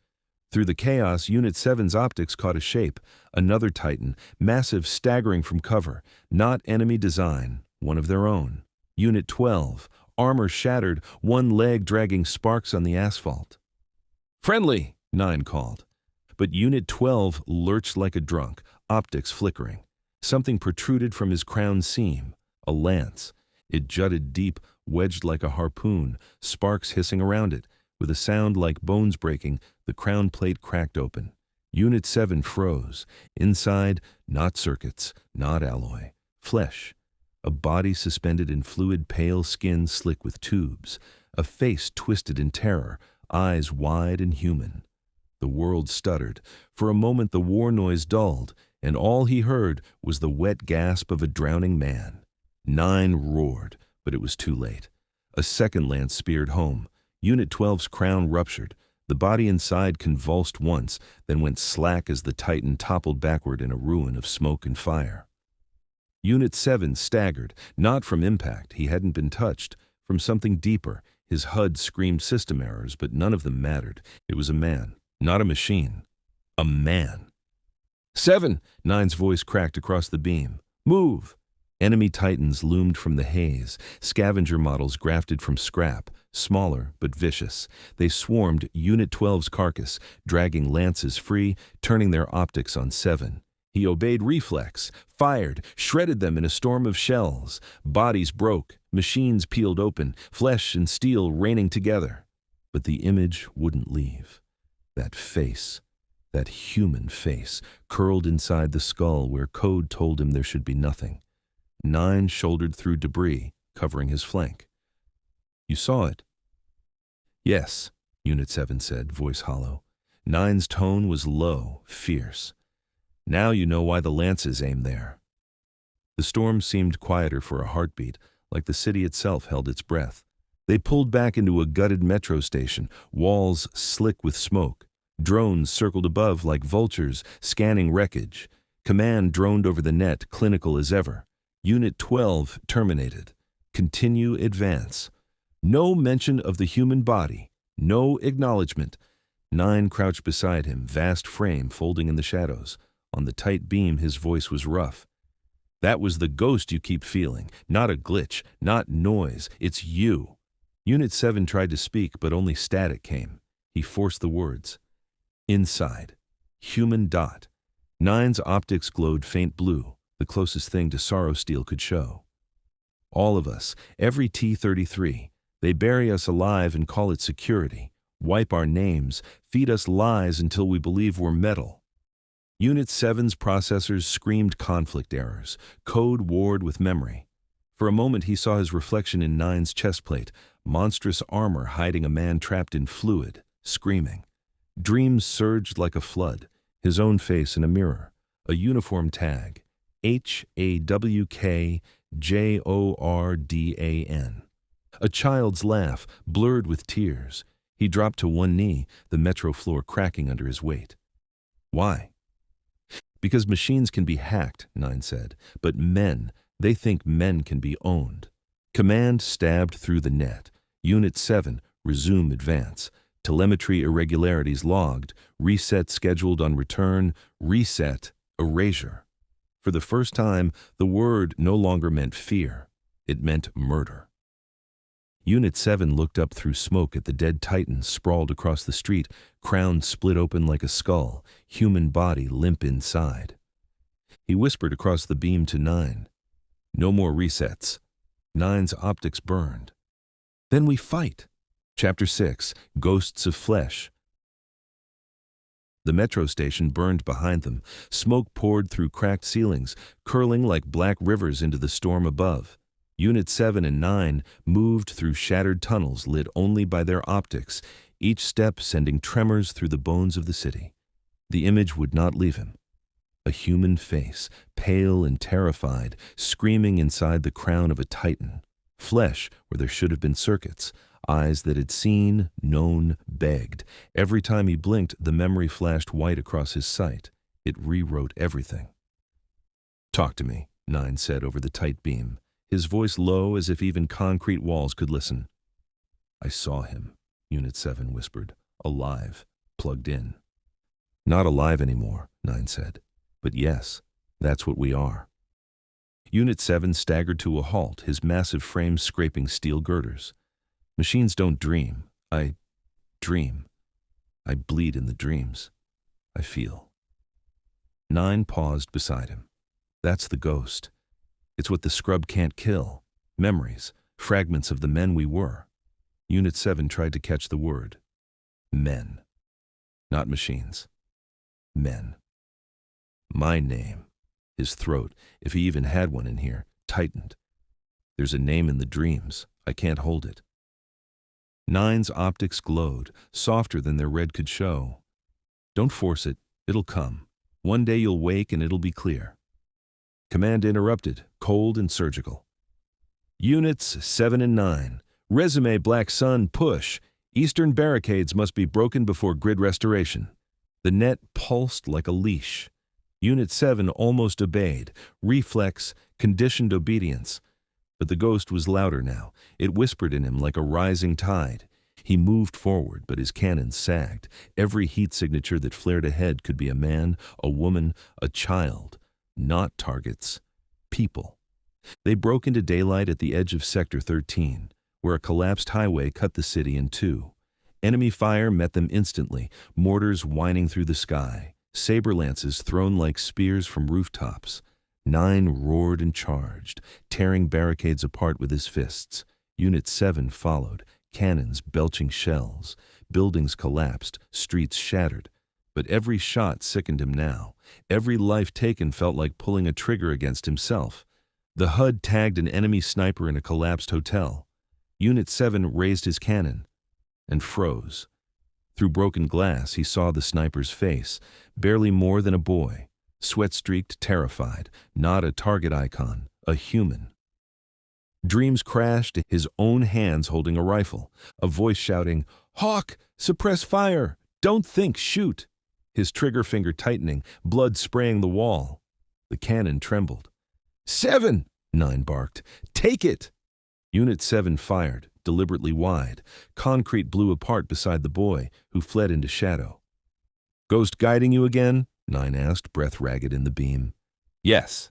A: Through the chaos, Unit 7's optics caught a shape. Another Titan, massive, staggering from cover. Not enemy design, one of their own. Unit 12, armor shattered, one leg dragging sparks on the asphalt. "Friendly," 9 called. But Unit 12 lurched like a drunk, optics flickering. Something protruded from his crown seam, a lance. It jutted deep, wedged like a harpoon, sparks hissing around it. With a sound like bones breaking, the crown plate cracked open. Unit 7 froze. Inside, not circuits, not alloy. Flesh. A body suspended in fluid, pale skin slick with tubes. A face twisted in terror, eyes wide and human. The world stuttered. For a moment the war noise dulled, and all he heard was the wet gasp of a drowning man. 9 roared, but it was too late. A second lance speared home. Unit 12's crown ruptured. The body inside convulsed once, then went slack as the Titan toppled backward in a ruin of smoke and fire. Unit 7 staggered, not from impact, he hadn't been touched, from something deeper. His HUD screamed system errors, but none of them mattered. It was a man, not a machine. A man. 7! 9's voice cracked across the beam. Move! Enemy Titans loomed from the haze, scavenger models grafted from scrap, smaller but vicious. They swarmed Unit 12's carcass, dragging lances free, turning their optics on 7. He obeyed reflex, fired, shredded them in a storm of shells. Bodies broke, machines peeled open, flesh and steel raining together. But the image wouldn't leave. That face, that human face, curled inside the skull where code told him there should be nothing. 9 shouldered through debris, covering his flank. You saw it? Yes, Unit 7 said, voice hollow. 9's tone was low, fierce. Now you know why the lances aim there. The storm seemed quieter for a heartbeat, like the city itself held its breath. They pulled back into a gutted metro station, walls slick with smoke. Drones circled above like vultures, scanning wreckage. Command droned over the net, clinical as ever. Unit 12 terminated. Continue advance. No mention of the human body. No acknowledgement. 9 crouched beside him, vast frame folding in the shadows. On the tight beam, his voice was rough. That was the ghost you keep feeling. Not a glitch, not noise. It's you. Unit 7 tried to speak, but only static came. He forced the words. Inside. Human dot. 9's optics glowed faint blue, the closest thing to sorrow steel could show. All of us, every T-33, they bury us alive and call it security, wipe our names, feed us lies until we believe we're metal. Unit 7's processors screamed conflict errors, code warred with memory. For a moment he saw his reflection in 9's chest plate, monstrous armor hiding a man trapped in fluid, screaming. Dreams surged like a flood, his own face in a mirror, a uniform tag, HAWKJORDAN. A child's laugh, blurred with tears. He dropped to one knee, the metro floor cracking under his weight. Why? Because machines can be hacked, 9 said, but men, they think men can be owned. Command stabbed through the net. Unit 7, resume advance. Telemetry irregularities logged, reset scheduled on return, reset, erasure. For the first time, the word no longer meant fear. It meant murder. Unit 7 looked up through smoke at the dead Titan sprawled across the street, crown split open like a skull, human body limp inside. He whispered across the beam to 9. No more resets. 9's optics burned. Then we fight. Chapter 6, Ghosts of Flesh. The metro station burned behind them. Smoke poured through cracked ceilings, curling like black rivers into the storm above. Unit 7 and 9 moved through shattered tunnels lit only by their optics, each step sending tremors through the bones of the city. The image would not leave him. A human face, pale and terrified, screaming inside the crown of a Titan. Flesh where there should have been circuits, Eyes that had seen, known, begged. Every time he blinked, the memory flashed white across his sight. It rewrote everything. "Talk to me," Nine said over the tight beam, his voice low as if even concrete walls could listen. "I saw him," Unit 7 whispered. "Alive, plugged in." "Not alive anymore," Nine said. "But yes, that's what we are." Unit 7 staggered to a halt, his massive frame scraping steel girders. "Machines don't dream. I dream. I bleed in the dreams. I feel." Nine paused beside him. "That's the ghost. It's what the scrub can't kill. Memories, fragments of the men we were." Unit 7 tried to catch the word. Men. Not machines. Men. "My name." His throat, if he even had one in here, tightened. "There's a name in the dreams. I can't hold it." Nine's optics glowed, softer than their red could show. "Don't force it. It'll come. One day you'll wake and it'll be clear." Command interrupted, cold and surgical. "Units 7 and 9. Resume Black Sun, push. Eastern barricades must be broken before grid restoration." The net pulsed like a leash. Unit 7 almost obeyed. Reflex, conditioned obedience. But the ghost was louder now. It whispered in him like a rising tide. He moved forward, but his cannons sagged. Every heat signature that flared ahead could be a man, a woman, a child. Not targets. People. They broke into daylight at the edge of Sector 13, where a collapsed highway cut the city in two. Enemy fire met them instantly, mortars whining through the sky, saber lances thrown like spears from rooftops. Nine roared and charged, tearing barricades apart with his fists. Unit 7 followed, cannons belching shells. Buildings collapsed, streets shattered. But every shot sickened him now. Every life taken felt like pulling a trigger against himself. The HUD tagged an enemy sniper in a collapsed hotel. Unit 7 raised his cannon and froze. Through broken glass, he saw the sniper's face, barely more than a boy, sweat-streaked, terrified, not a target icon, a human. Dreams crashed, his own hands holding a rifle, a voice shouting, "Hawk, suppress fire! Don't think, shoot!" His trigger finger tightening, blood spraying the wall. The cannon trembled. "7!" Nine barked. "Take it!" Unit 7 fired, deliberately wide. Concrete blew apart beside the boy, who fled into shadow. "Ghost guiding you again?" Nine asked, breath ragged in the beam. "Yes."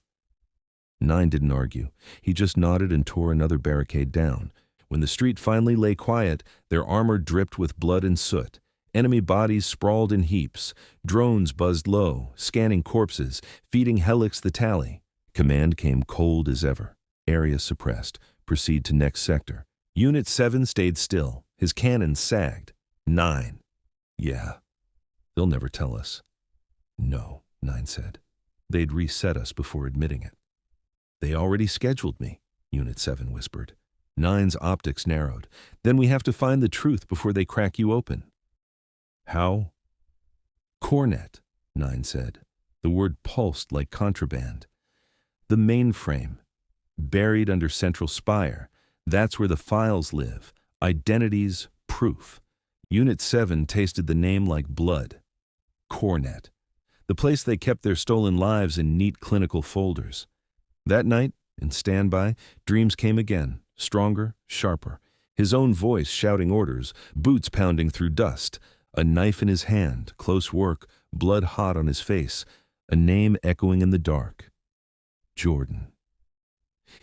A: Nine didn't argue. He just nodded and tore another barricade down. When the street finally lay quiet, their armor dripped with blood and soot. Enemy bodies sprawled in heaps. Drones buzzed low, scanning corpses, feeding Helix the tally. Command came cold as ever. Area suppressed. Proceed to next sector. Unit 7 stayed still. His cannons sagged. 9. "Yeah. They'll never tell us." "No," Nine said. "They'd reset us before admitting it." "They already scheduled me," Unit 7 whispered. Nine's optics narrowed. "Then we have to find the truth before they crack you open." "How?" "Cornet," Nine said. The word pulsed like contraband. "The mainframe. Buried under Central Spire. That's where the files live. Identities, proof." Unit 7 tasted the name like blood. Cornet. The place they kept their stolen lives in neat clinical folders. That night, in standby, dreams came again, stronger, sharper. His own voice shouting orders, boots pounding through dust, a knife in his hand, close work, blood hot on his face, a name echoing in the dark. Jordan.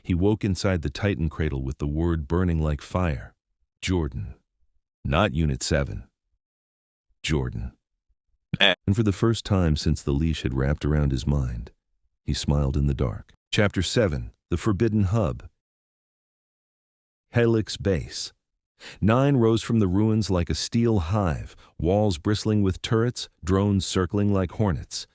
A: He woke inside the Titan cradle with the word burning like fire. Jordan. Not Unit 7. Jordan. And for the first time since the leash had wrapped around his mind, he smiled in the dark. Chapter 7. The Forbidden Hub. Helix Base. 9 rose from the ruins like a steel hive, walls bristling with turrets, drones circling like hornets.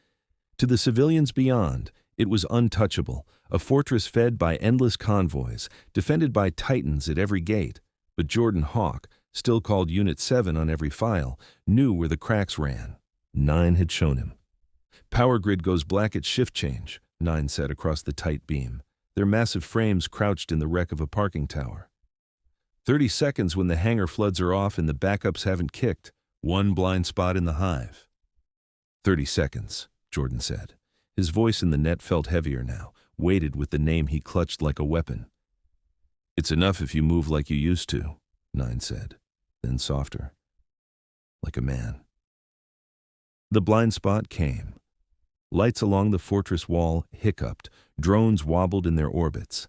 A: To the civilians beyond, it was untouchable, a fortress fed by endless convoys, defended by Titans at every gate. But Jordan Hawk, still called Unit 7 on every file, knew where the cracks ran. 9 had shown him. "Power grid goes black at shift change," 9 said across the tight beam. Their massive frames crouched in the wreck of a parking tower. 30 seconds when the hangar floods are off and the backups haven't kicked. One blind spot in the hive. 30 seconds, Jordan said. His voice in the net felt heavier now, weighted with the name he clutched like a weapon. It's enough if you move like you used to, Nine said, then softer. Like a man. The blind spot came. Lights along the fortress wall hiccuped, drones wobbled in their orbits.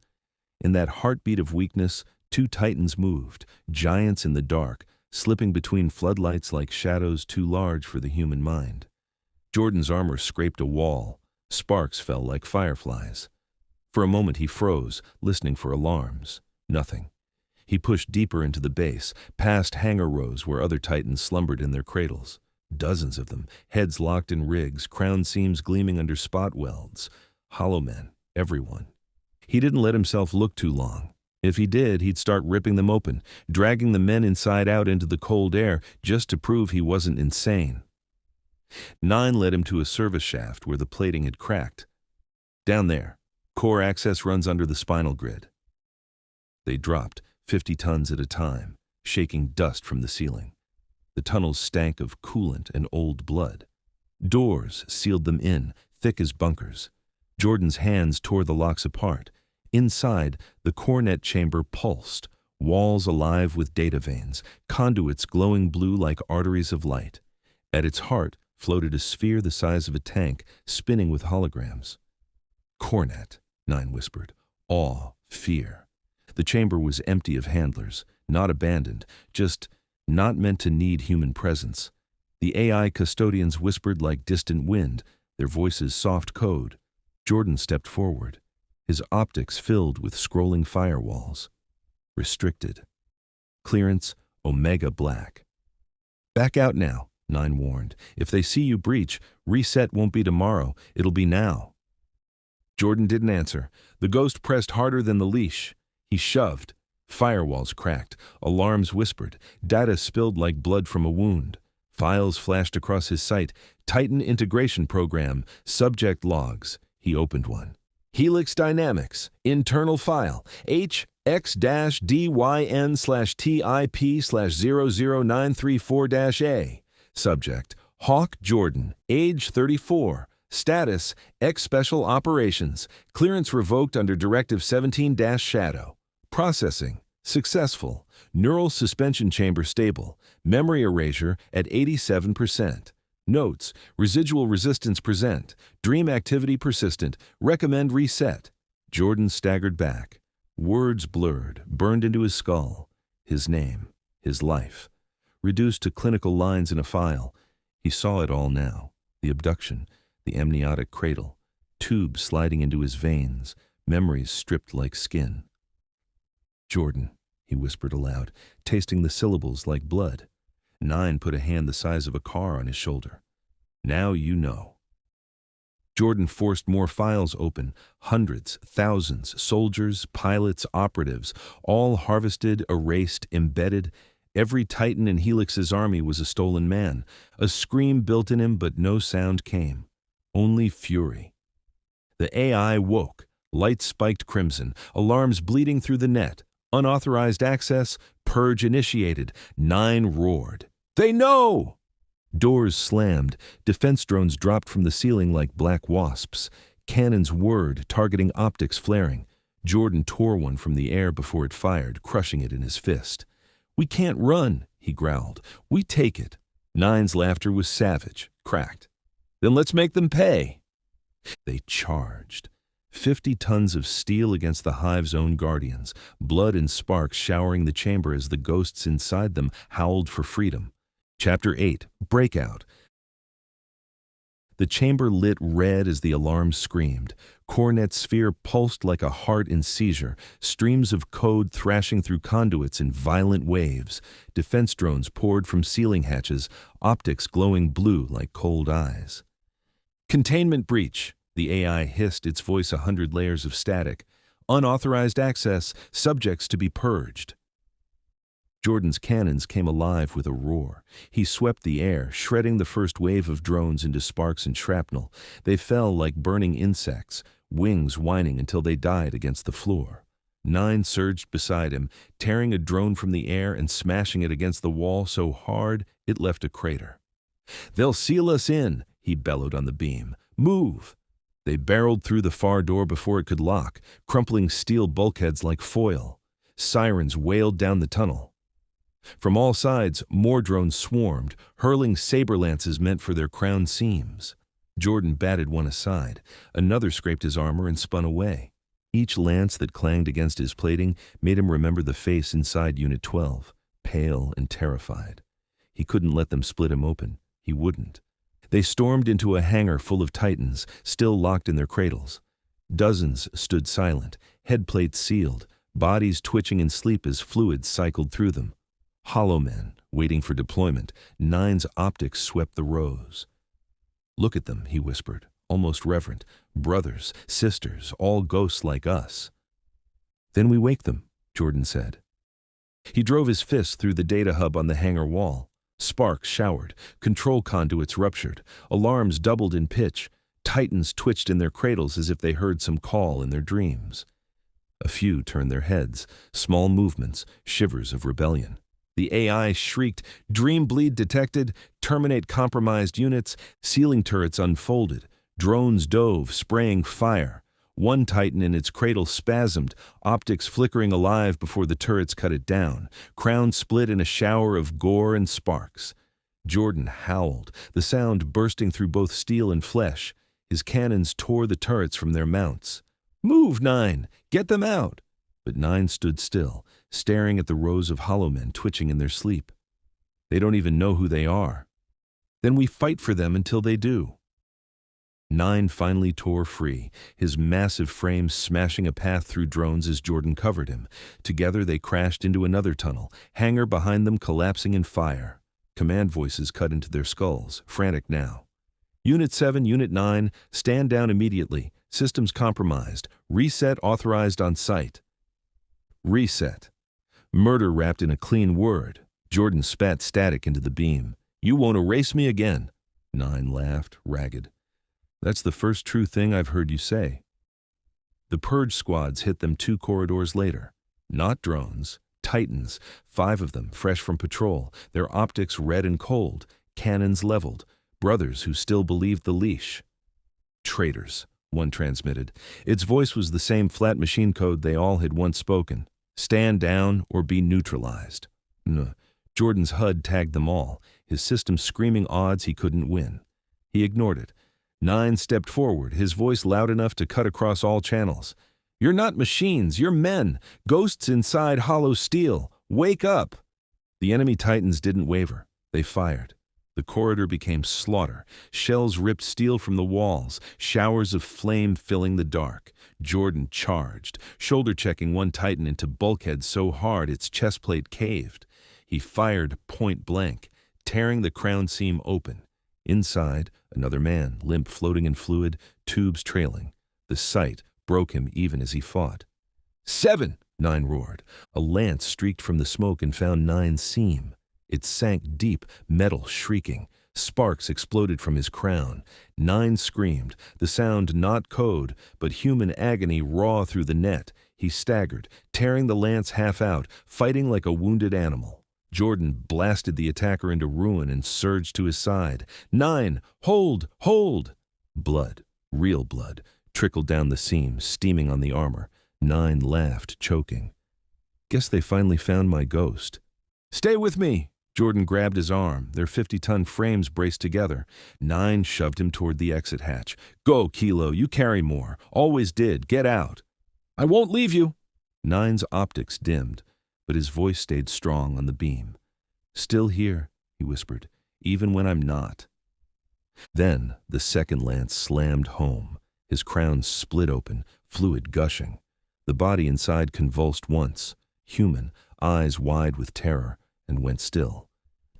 A: In that heartbeat of weakness, two titans moved, giants in the dark, slipping between floodlights like shadows too large for the human mind. Jordan's armor scraped a wall. Sparks fell like fireflies. For a moment he froze, listening for alarms. Nothing. He pushed deeper into the base, past hangar rows where other titans slumbered in their cradles. Dozens of them, heads locked in rigs, crown seams gleaming under spot welds. Hollow men, everyone. He didn't let himself look too long. If he did, he'd start ripping them open, dragging the men inside out into the cold air just to prove he wasn't insane. Nine led him to a service shaft where the plating had cracked. Down there, core access runs under the spinal grid. They dropped, 50 tons at a time, shaking dust from the ceiling. The tunnels stank of coolant and old blood. Doors sealed them in, thick as bunkers. Jordan's hands tore the locks apart. Inside, the cornet chamber pulsed, walls alive with data veins, conduits glowing blue like arteries of light. At its heart floated a sphere the size of a tank, spinning with holograms. Cornet, Nine whispered. Awe, fear. The chamber was empty of handlers, not abandoned, just not meant to need human presence. The AI custodians whispered like distant wind, their voices soft code. Jordan stepped forward, his optics filled with scrolling firewalls. Restricted. Clearance, Omega Black. Back out now, Nine warned. If they see you breach, reset won't be tomorrow, it'll be now. Jordan didn't answer. The ghost pressed harder than the leash. He shoved. Firewalls cracked. Alarms whispered. Data spilled like blood from a wound. Files flashed across his sight. Titan integration program. Subject logs. He opened one. Helix Dynamics. Internal file. HX-DYN/TIP/00934-A. Subject. Hawk Jordan. Age 34. Status. Special Operations. Clearance revoked under Directive 17-Shadow. Processing. Successful. Neural suspension chamber stable. Memory erasure at 87%. Notes. Residual resistance present. Dream activity persistent. Recommend reset. Jordan staggered back. Words blurred, burned into his skull. His name. His life. Reduced to clinical lines in a file. He saw it all now. The abduction. The amniotic cradle. Tubes sliding into his veins. Memories stripped like skin. Jordan, he whispered aloud, tasting the syllables like blood. Nine put a hand the size of a car on his shoulder. Now you know. Jordan forced more files open. Hundreds, thousands, soldiers, pilots, operatives, all harvested, erased, embedded. Every Titan in Helix's army was a stolen man. A scream built in him, but no sound came. Only fury. The AI woke. Lights spiked crimson. Alarms bleeding through the net. Unauthorized access, purge initiated. Nine roared. They know! Doors slammed. Defense drones dropped from the ceiling like black wasps. Cannons whirred, targeting optics flaring. Jordan tore one from the air before it fired, crushing it in his fist. We can't run, he growled. We take it. Nine's laughter was savage, cracked. Then let's make them pay. They charged. 50 tons of steel against the hive's own guardians, blood and sparks showering the chamber as the ghosts inside them howled for freedom. Chapter 8. Breakout. The chamber lit red as the alarm screamed. Cornet sphere pulsed like a heart in seizure, streams of code thrashing through conduits in violent waves. Defense drones poured from ceiling hatches, optics glowing blue like cold eyes. Containment breach. The AI hissed, its voice 100 layers of static. Unauthorized access, subjects to be purged. Jordan's cannons came alive with a roar. He swept the air, shredding the first wave of drones into sparks and shrapnel. They fell like burning insects, wings whining until they died against the floor. Nine surged beside him, tearing a drone from the air and smashing it against the wall so hard it left a crater. "They'll seal us in," he bellowed on the beam. "Move!" They barreled through the far door before it could lock, crumpling steel bulkheads like foil. Sirens wailed down the tunnel. From all sides, more drones swarmed, hurling saber lances meant for their crown seams. Jordan batted one aside. Another scraped his armor and spun away. Each lance that clanged against his plating made him remember the face inside Unit 12, pale and terrified. He couldn't let them split him open. He wouldn't. They stormed into a hangar full of Titans, still locked in their cradles. Dozens stood silent, head plates sealed, bodies twitching in sleep as fluids cycled through them. Hollow men, waiting for deployment. Nine's optics swept the rows. "Look at them," he whispered, almost reverent. "Brothers, sisters, all ghosts like us." "Then we wake them," Jordan said. He drove his fist through the data hub on the hangar wall. Sparks showered, control conduits ruptured, alarms doubled in pitch. Titans twitched in their cradles as if they heard some call in their dreams. A few turned their heads, small movements, shivers of rebellion. The AI shrieked, "Dream bleed detected, terminate compromised units." Ceiling turrets unfolded, drones dove, spraying fire. One Titan in its cradle spasmed, optics flickering alive before the turrets cut it down. Crown split in a shower of gore and sparks. Jordan howled, the sound bursting through both steel and flesh. His cannons tore the turrets from their mounts. "Move, Nine! Get them out!" But Nine stood still, staring at the rows of hollow men twitching in their sleep. "They don't even know who they are." "Then we fight for them until they do." Nine finally tore free, his massive frame smashing a path through drones as Jordan covered him. Together they crashed into another tunnel, hangar behind them collapsing in fire. Command voices cut into their skulls, frantic now. "Unit 7, Unit 9, stand down immediately. Systems compromised. Reset authorized on site." Reset. Murder wrapped in a clean word. Jordan spat static into the beam. "You won't erase me again." Nine laughed, ragged. "That's the first true thing I've heard you say." The purge squads hit them 2 corridors later. Not drones, Titans, 5 of them fresh from patrol, their optics red and cold, cannons leveled, brothers who still believed the leash. "Traitors," one transmitted. Its voice was the same flat machine code they all had once spoken. "Stand down or be neutralized." Jordan's HUD tagged them all, his system screaming odds he couldn't win. He ignored it. Nine stepped forward, his voice loud enough to cut across all channels. "You're not machines, you're men, ghosts inside hollow steel. Wake up!" The enemy Titans didn't waver. They fired. The corridor became slaughter. Shells ripped steel from the walls, showers of flame filling the dark. Jordan charged, shoulder-checking one Titan into bulkhead so hard its chest plate caved. He fired point blank, tearing the crown seam open. Inside, another man, limp floating in fluid, tubes trailing. The sight broke him even as he fought. "7!" Nine roared. A lance streaked from the smoke and found Nine's seam. It sank deep, metal shrieking. Sparks exploded from his crown. Nine screamed, the sound not code, but human agony raw through the net. He staggered, tearing the lance half out, fighting like a wounded animal. Jordan blasted the attacker into ruin and surged to his side. "Nine! Hold! Hold!" Blood, real blood, trickled down the seam, steaming on the armor. Nine laughed, choking. "Guess they finally found my ghost." "Stay with me!" Jordan grabbed his arm, their 50-ton frames braced together. Nine shoved him toward the exit hatch. "Go, Kilo, you carry more. Always did. Get out." "I won't leave you." Nine's optics dimmed, but his voice stayed strong on the beam. "Still here," he whispered, "even when I'm not." Then the second lance slammed home. His crown split open, fluid gushing. The body inside convulsed once, human, eyes wide with terror, and went still.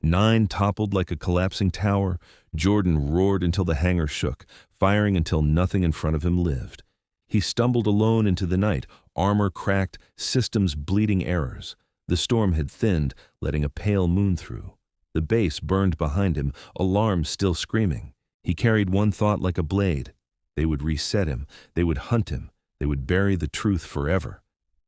A: Nine toppled like a collapsing tower. Jordan roared until the hangar shook, firing until nothing in front of him lived. He stumbled alone into the night, armor cracked, systems bleeding errors. The storm had thinned, letting a pale moon through. The base burned behind him, alarms still screaming. He carried one thought like a blade. They would reset him, they would hunt him, they would bury the truth forever.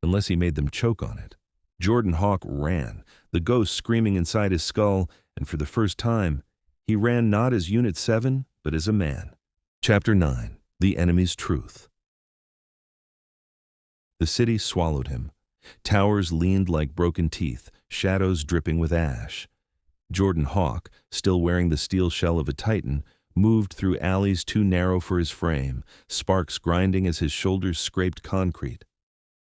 A: unless he made them choke on it. Jordan Hawk ran, the ghost screaming inside his skull, and for the first time, he ran not as Unit 7, but as a man. Chapter 9. The Enemy's Truth. The city swallowed him. Towers leaned like broken teeth, shadows dripping with ash. Jordan Hawk, still wearing the steel shell of a Titan, moved through alleys too narrow for his frame, sparks grinding as his shoulders scraped concrete.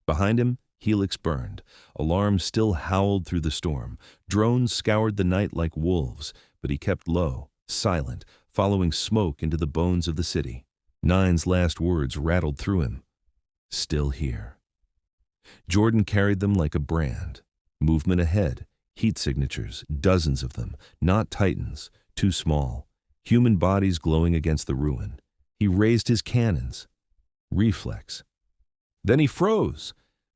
A: Behind him, Helix burned. Alarms still howled through the storm. Drones scoured the night like wolves, but he kept low, silent, following smoke into the bones of the city. Nine's last words rattled through him. Still here. Jordan carried them like a brand. Movement ahead, heat signatures, dozens of them, not Titans, too small. Human bodies glowing against the ruin. He raised his cannons. Reflex. Then he froze.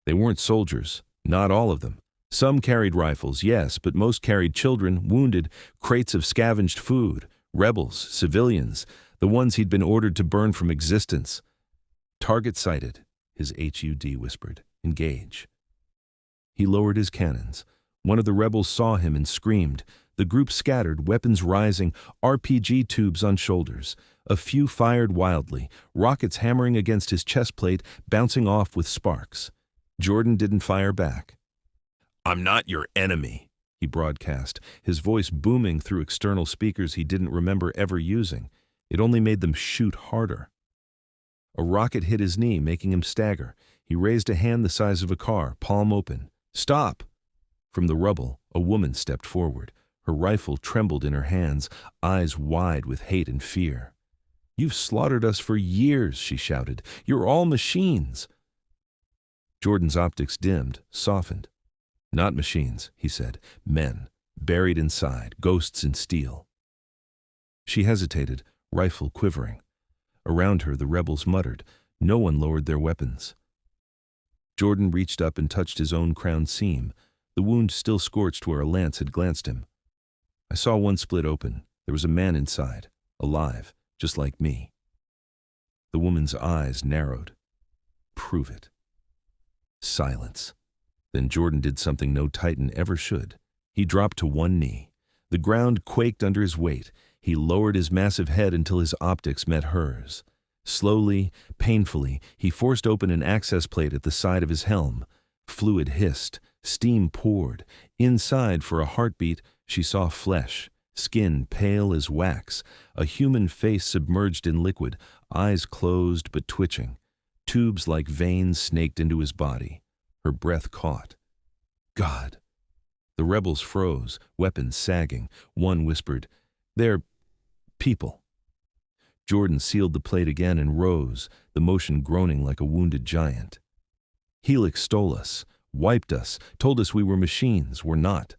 A: They weren't soldiers, not all of them. Some carried rifles, yes, but most carried children, wounded, crates of scavenged food, rebels, civilians, the ones he'd been ordered to burn from existence. Target sighted, his HUD whispered. Engage. He lowered his cannons. One of the rebels saw him and screamed. The group scattered, weapons rising, RPG tubes on shoulders. A few fired wildly, rockets hammering against his chest plate, bouncing off with sparks. Jordan didn't fire back. "I'm not your enemy," he broadcast, his voice booming through external speakers he didn't remember ever using. It only made them shoot harder. A rocket hit his knee, making him stagger. He raised a hand the size of a car, palm open. "Stop!" From the rubble, a woman stepped forward. Her rifle trembled in her hands, eyes wide with hate and fear. "You've slaughtered us for years," she shouted. "You're all machines." Jordan's optics dimmed, softened. "Not machines," he said. "Men, buried inside, ghosts in steel." She hesitated, rifle quivering. Around her, the rebels muttered. No one lowered their weapons. Jordan reached up and touched his own crown seam, the wound still scorched where a lance had glanced him. "I saw one split open. There was a man inside, alive, just like me." The woman's eyes narrowed. "Prove it." Silence. Then Jordan did something no Titan ever should. He dropped to one knee. The ground quaked under his weight. He lowered his massive head until his optics met hers. Slowly, painfully, he forced open an access plate at the side of his helm. Fluid hissed, steam poured. Inside, for a heartbeat, she saw flesh, skin pale as wax, a human face submerged in liquid, eyes closed but twitching. Tubes like veins snaked into his body. Her breath caught. "God!" The rebels froze, weapons sagging. One whispered, "They're people." Jordan sealed the plate again and rose, the motion groaning like a wounded giant. "Helix stole us, wiped us, told us we were machines. We're not."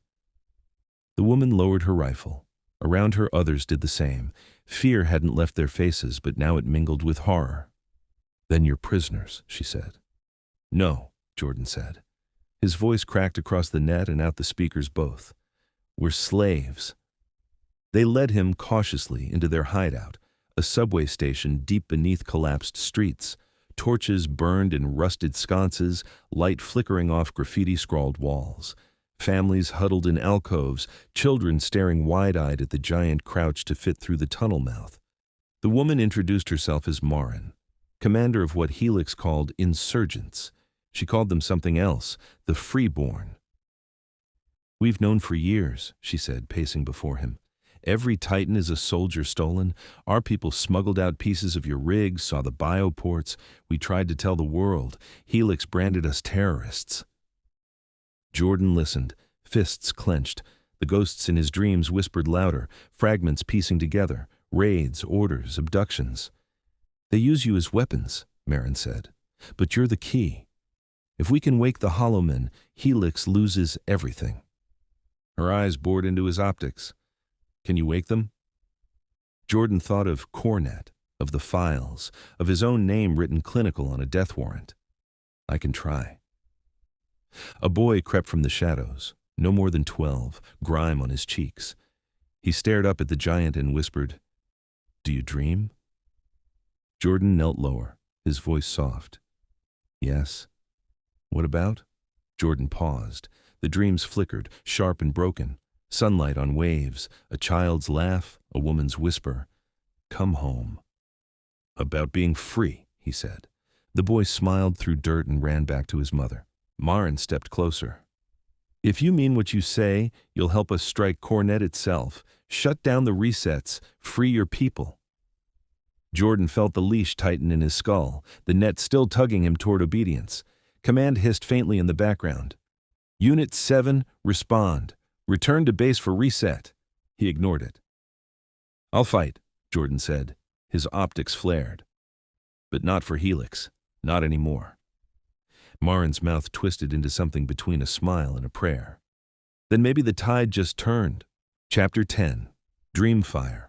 A: The woman lowered her rifle. Around her, others did the same. Fear hadn't left their faces, but now it mingled with horror. "Then you're prisoners," she said. "No," Jordan said. His voice cracked across the net and out the speakers both. "We're slaves." They led him cautiously into their hideout, a subway station deep beneath collapsed streets. Torches burned in rusted sconces, light flickering off graffiti-scrawled walls. Families huddled in alcoves, children staring wide-eyed at the giant crouch to fit through the tunnel mouth. The woman introduced herself as Marin, commander of what Helix called insurgents. She called them something else, the Reborn. "We've known for years," she said, pacing before him. "Every Titan is a soldier stolen. Our people smuggled out pieces of your rig, saw the bioports. We tried to tell the world. Helix branded us terrorists." Jordan listened, fists clenched. The ghosts in his dreams whispered louder, fragments piecing together, raids, orders, abductions. "They use you as weapons," Marin said. "But you're the key. If we can wake the Hollow Men, Helix loses everything." Her eyes bored into his optics. "Can you wake them?" Jordan thought of Cornet, of the files, of his own name written clinical on a death warrant. "I can try." A boy crept from the shadows, no more than 12, grime on his cheeks. He stared up at the giant and whispered, "Do you dream?" Jordan knelt lower, his voice soft. "Yes." What about? Jordan paused. The dreams flickered, sharp and broken. Sunlight on waves, a child's laugh, a woman's whisper. Come home. About being free, he said. The boy smiled through dirt and ran back to his mother. Maren stepped closer. If you mean what you say, you'll help us strike Cornet itself. Shut down the resets. Free your people. Jordan felt the leash tighten in his skull, the net still tugging him toward obedience. Command hissed faintly in the background. Unit 7, respond. Return to base for reset. He ignored it. I'll fight, Jordan said. His optics flared. But not for Helix. Not anymore. Maren's mouth twisted into something between a smile and a prayer. Then maybe the tide just turned. Chapter 10. Dreamfire.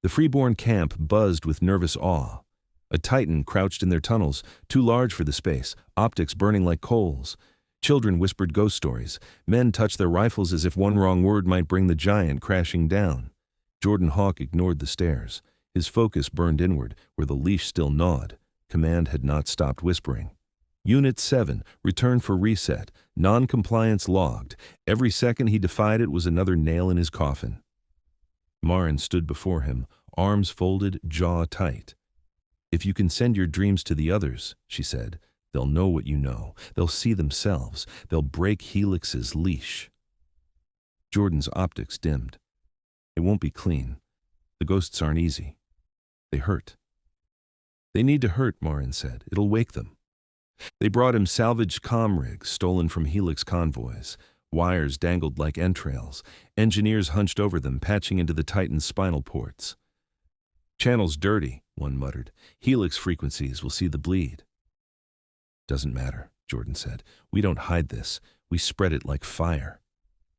A: The freeborn camp buzzed with nervous awe. A titan crouched in their tunnels, too large for the space, optics burning like coals. Children whispered ghost stories. Men touched their rifles as if one wrong word might bring the giant crashing down. Jordan Hawk ignored the stares. His focus burned inward, where the leash still gnawed. Command had not stopped whispering. Unit 7, return for reset. Non-compliance logged. Every second he defied it was another nail in his coffin. Maren stood before him, arms folded, jaw tight. If you can send your dreams to the others, she said, they'll know what you know. They'll see themselves. They'll break Helix's leash. Jordan's optics dimmed. It won't be clean. The ghosts aren't easy. They hurt. They need to hurt, Maren said. It'll wake them. They brought him salvaged comm rigs stolen from Helix convoys. Wires dangled like entrails. Engineers hunched over them, patching into the Titan's spinal ports. Channel's dirty, one muttered. Helix frequencies will see the bleed. Doesn't matter, Jordan said. We don't hide this. We spread it like fire.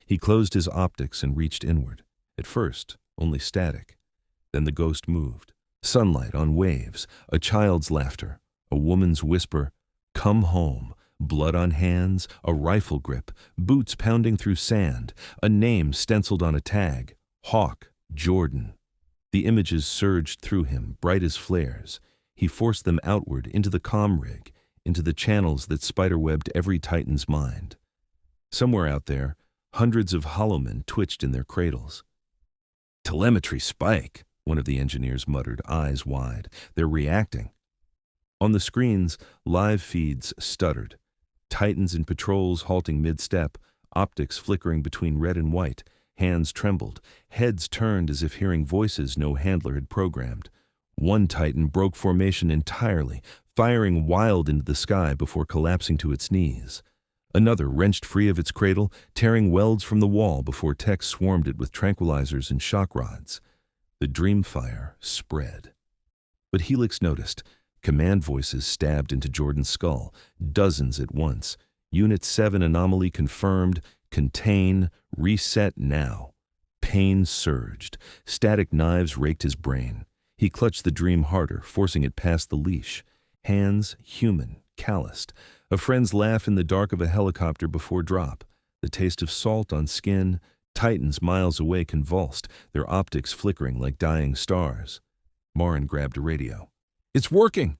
A: He closed his optics and reached inward. At first, only static. Then the ghost moved. Sunlight on waves, a child's laughter, a woman's whisper, come home, blood on hands, a rifle grip, boots pounding through sand, a name stenciled on a tag, Hawk, Jordan. The images surged through him, bright as flares. He forced them outward into the comm rig, into the channels that spiderwebbed every Titan's mind. Somewhere out there, hundreds of holomen twitched in their cradles. Telemetry spike, one of the engineers muttered, eyes wide. They're reacting. On the screens, live feeds stuttered. Titans in patrols halting mid-step, optics flickering between red and white. Hands trembled. Heads turned as if hearing voices no handler had programmed. One Titan broke formation entirely, firing wild into the sky before collapsing to its knees. Another wrenched free of its cradle, tearing welds from the wall before techs swarmed it with tranquilizers and shock rods. The dreamfire spread. But Helix noticed. Command voices stabbed into Jordan's skull, dozens at once. Unit 7 anomaly confirmed. Contain. Reset now. Pain surged. Static knives raked his brain. He clutched the dream harder, forcing it past the leash. Hands human, calloused. A friend's laugh in the dark of a helicopter before drop. The taste of salt on skin. Titans miles away convulsed, their optics flickering like dying stars. Maren grabbed a radio. It's working!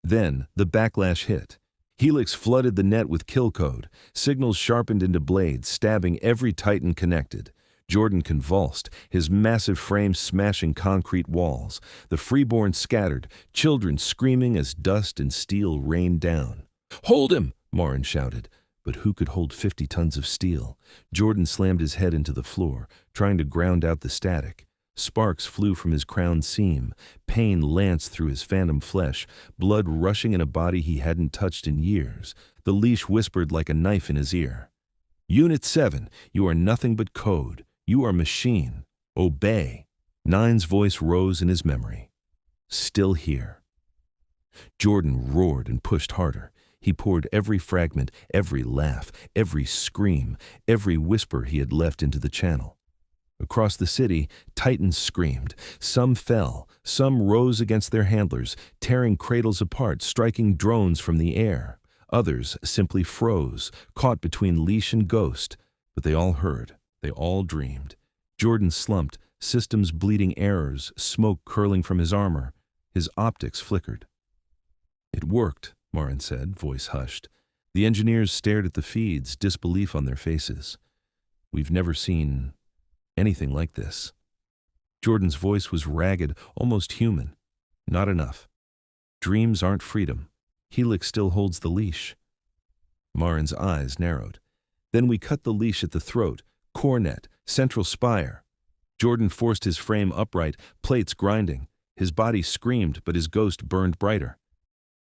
A: Then the backlash hit. Helix flooded the net with kill code. Signals sharpened into blades, stabbing every Titan connected. Jordan convulsed, his massive frame smashing concrete walls. The freeborn scattered, children screaming as dust and steel rained down. Hold him! Maren shouted. But who could hold 50 tons of steel? Jordan slammed his head into the floor, trying to ground out the static. Sparks flew from his crown seam. Pain lanced through his phantom flesh, blood rushing in a body he hadn't touched in years. The leash whispered like a knife in his ear. Unit 7, you are nothing but code. You are machine. Obey. Nine's voice rose in his memory. Still here. Jordan roared and pushed harder. He poured every fragment, every laugh, every scream, every whisper he had left into the channel. Across the city, Titans screamed. Some fell, some rose against their handlers, tearing cradles apart, striking drones from the air. Others simply froze, caught between leash and ghost. But they all heard, they all dreamed. Jordan slumped, systems bleeding errors, smoke curling from his armor. His optics flickered. It worked, Marin said, voice hushed. The engineers stared at the feeds, disbelief on their faces. We've never seen anything like this. Jordan's voice was ragged, almost human. Not enough. Dreams aren't freedom. Helix still holds the leash. Marin's eyes narrowed. Then we cut the leash at the throat, cornet, central spire. Jordan forced his frame upright, plates grinding. His body screamed, but his ghost burned brighter.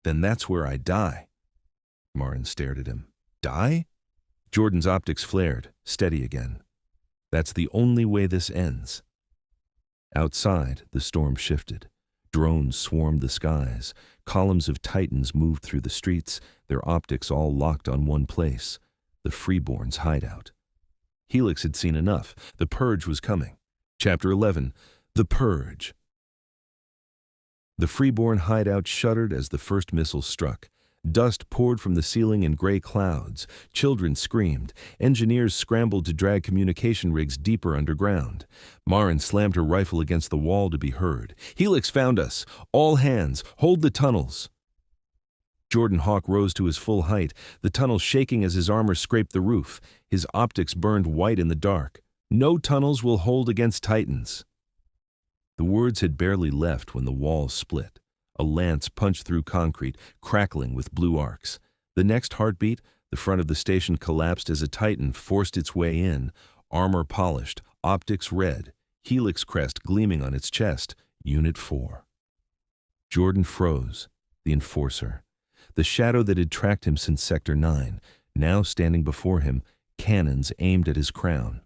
A: Then that's where I die. Marin stared at him. Die? Jordan's optics flared, steady again. That's the only way this ends. Outside, the storm shifted. Drones swarmed the skies. Columns of Titans moved through the streets, their optics all locked on one place, the Freeborn's hideout. Helix had seen enough. The purge was coming. Chapter 11, The Purge. The Freeborn hideout shuddered as the first missile struck. Dust poured from the ceiling in gray clouds. Children screamed. Engineers scrambled to drag communication rigs deeper underground. Marin slammed her rifle against the wall to be heard. Helix found us. All hands, hold the tunnels. Jordan Hawk rose to his full height, the tunnel shaking as his armor scraped the roof. His optics burned white in the dark. No tunnels will hold against Titans. The words had barely left when the walls split. A lance punched through concrete, crackling with blue arcs. The next heartbeat, the front of the station collapsed as a Titan forced its way in, armor polished, optics red, Helix crest gleaming on its chest, Unit 4. Jordan froze, the enforcer. The shadow that had tracked him since Sector 9, now standing before him, cannons aimed at his crown.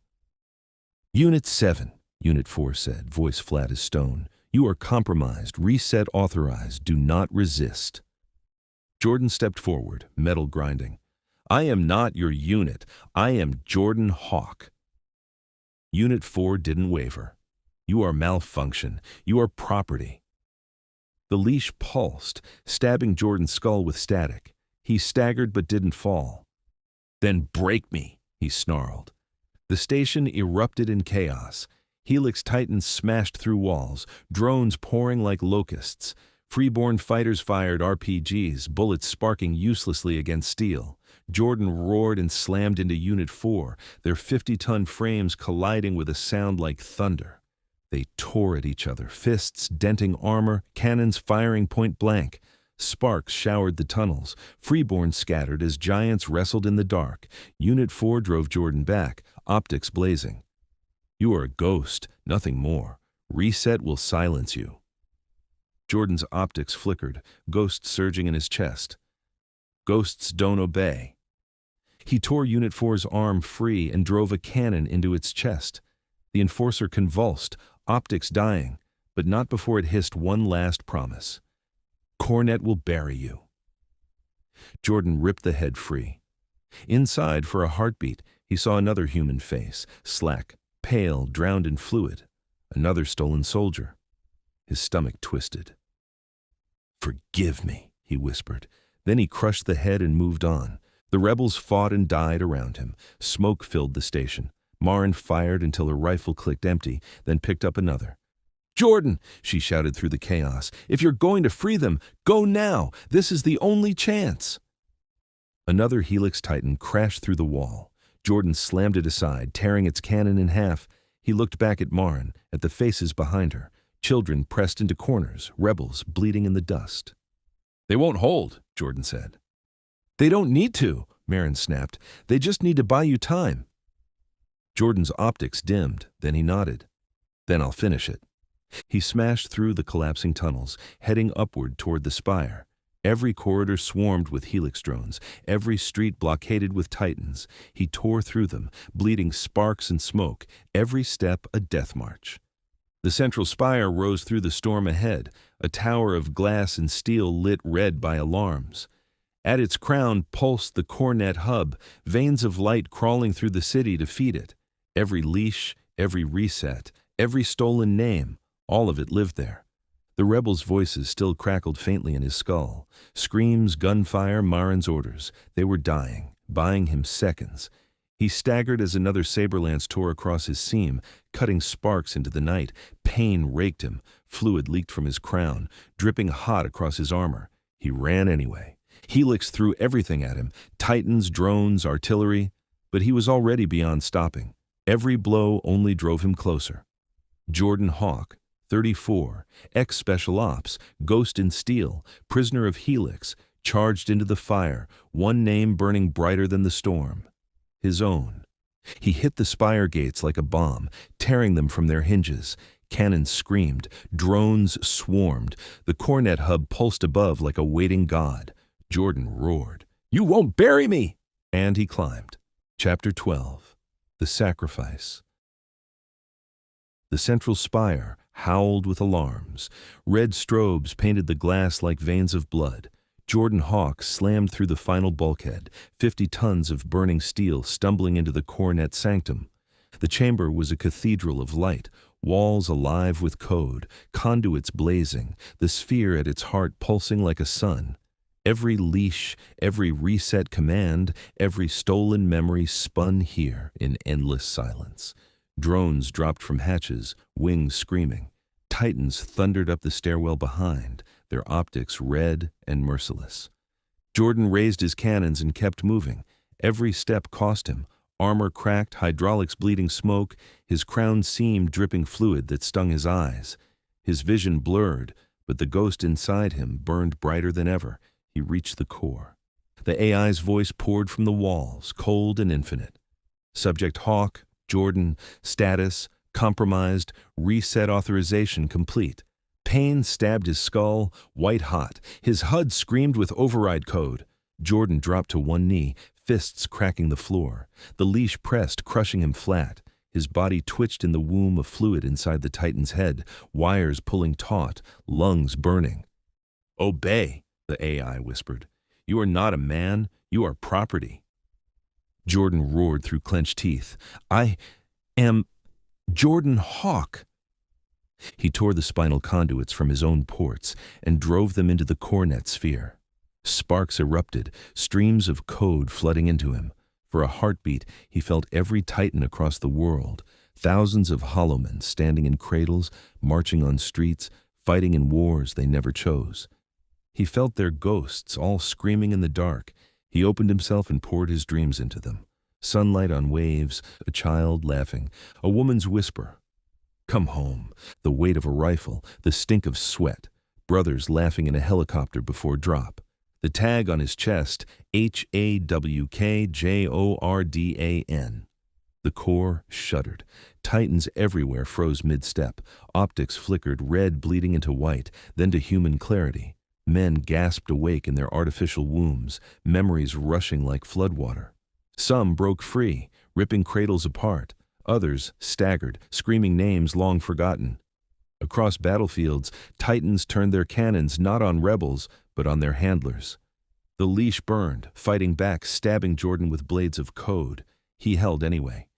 A: Unit 7, Unit 4 said, voice flat as stone. You are compromised, reset authorized, do not resist. Jordan stepped forward, metal grinding. I am not your unit, I am Jordan Hawk. Unit 4 didn't waver. You are malfunction, you are property. The leash pulsed, stabbing Jordan's skull with static. He staggered but didn't fall. Then break me, he snarled. The station erupted in chaos. Helix Titans smashed through walls, drones pouring like locusts. Freeborn fighters fired RPGs, bullets sparking uselessly against steel. Jordan roared and slammed into Unit 4, their 50-ton frames colliding with a sound like thunder. They tore at each other, fists denting armor, cannons firing point blank. Sparks showered the tunnels. Freeborn scattered as giants wrestled in the dark. Unit 4 drove Jordan back, optics blazing. You are a ghost, nothing more. Reset will silence you. Jordan's optics flickered, ghost surging in his chest. Ghosts don't obey. He tore Unit 4's arm free and drove a cannon into its chest. The enforcer convulsed, optics dying, but not before it hissed one last promise. Cornet will bury you. Jordan ripped the head free. Inside, for a heartbeat, he saw another human face, slack, pale, drowned in fluid. Another stolen soldier. His stomach twisted. Forgive me, he whispered. Then he crushed the head and moved on. The rebels fought and died around him. Smoke filled the station. Marin fired until her rifle clicked empty, then picked up another. Jordan, she shouted through the chaos, if you're going to free them, go now. This is the only chance. Another Helix Titan crashed through the wall. Jordan slammed it aside, tearing its cannon in half. He looked back at Marin, at the faces behind her. Children pressed into corners, rebels bleeding in the dust. They won't hold, Jordan said. They don't need to, Marin snapped. They just need to buy you time. Jordan's optics dimmed, then he nodded. Then I'll finish it. He smashed through the collapsing tunnels, heading upward toward the spire. Every corridor swarmed with Helix drones, every street blockaded with Titans. He tore through them, bleeding sparks and smoke, every step a death march. The central spire rose through the storm ahead, a tower of glass and steel lit red by alarms. At its crown pulsed the Cornet hub, veins of light crawling through the city to feed it. Every leash, every reset, every stolen name, all of it lived there. The rebels' voices still crackled faintly in his skull. Screams, gunfire, Marin's orders. They were dying, buying him seconds. He staggered as another saber lance tore across his seam, cutting sparks into the night. Pain raked him. Fluid leaked from his crown, dripping hot across his armor. He ran anyway. Helix threw everything at him, titans, drones, artillery, but he was already beyond stopping. Every blow only drove him closer. Jordan Hawk, 34, ex-Special Ops, Ghost in Steel, prisoner of Helix, charged into the fire, one name burning brighter than the storm. His own. He hit the spire gates like a bomb, tearing them from their hinges. Cannons screamed, drones swarmed, the Cornet hub pulsed above like a waiting god. Jordan roared, "You won't bury me!" And he climbed. Chapter 12. The Sacrifice. The central spire howled with alarms. Red strobes painted the glass like veins of blood. Jordan Hawk slammed through the final bulkhead, 50 tons of burning steel stumbling into the Cornet sanctum. The chamber was a cathedral of light, walls alive with code, conduits blazing, the sphere at its heart pulsing like a sun. Every leash, every reset command, every stolen memory spun here in endless silence. Drones dropped from hatches, wings screaming. Titans thundered up the stairwell behind, their optics red and merciless. Jordan raised his cannons and kept moving. Every step cost him. Armor cracked, hydraulics bleeding smoke, his crown seam dripping fluid that stung his eyes. His vision blurred, but the ghost inside him burned brighter than ever. He reached the core. The AI's voice poured from the walls, cold and infinite. Subject Hawk, Jordan, status, compromised, reset authorization complete. Pain stabbed his skull, white hot. His HUD screamed with override code. Jordan dropped to one knee, fists cracking the floor. The leash pressed, crushing him flat. His body twitched in the womb of fluid inside the Titan's head, wires pulling taut, lungs burning. "Obey," the AI whispered. "You are not a man, you are property." Jordan roared through clenched teeth. "I am Jordan Hawk." He tore the spinal conduits from his own ports and drove them into the Cornet sphere. Sparks erupted, streams of code flooding into him. For a heartbeat, he felt every Titan across the world, thousands of hollowmen standing in cradles, marching on streets, fighting in wars they never chose. He felt their ghosts all screaming in the dark. He opened himself and poured his dreams into them. Sunlight on waves, a child laughing, a woman's whisper. Come home, the weight of a rifle, the stink of sweat, brothers laughing in a helicopter before drop. The tag on his chest, HAWKJORDAN. The core shuddered. Titans everywhere froze mid-step. Optics flickered, red bleeding into white, then to human clarity. Men gasped awake in their artificial wombs, memories rushing like floodwater. Some broke free, ripping cradles apart. Others staggered, screaming names long forgotten. Across battlefields, Titans turned their cannons not on rebels, but on their handlers. The leash burned, fighting back, stabbing Jordan with blades of code. He held anyway.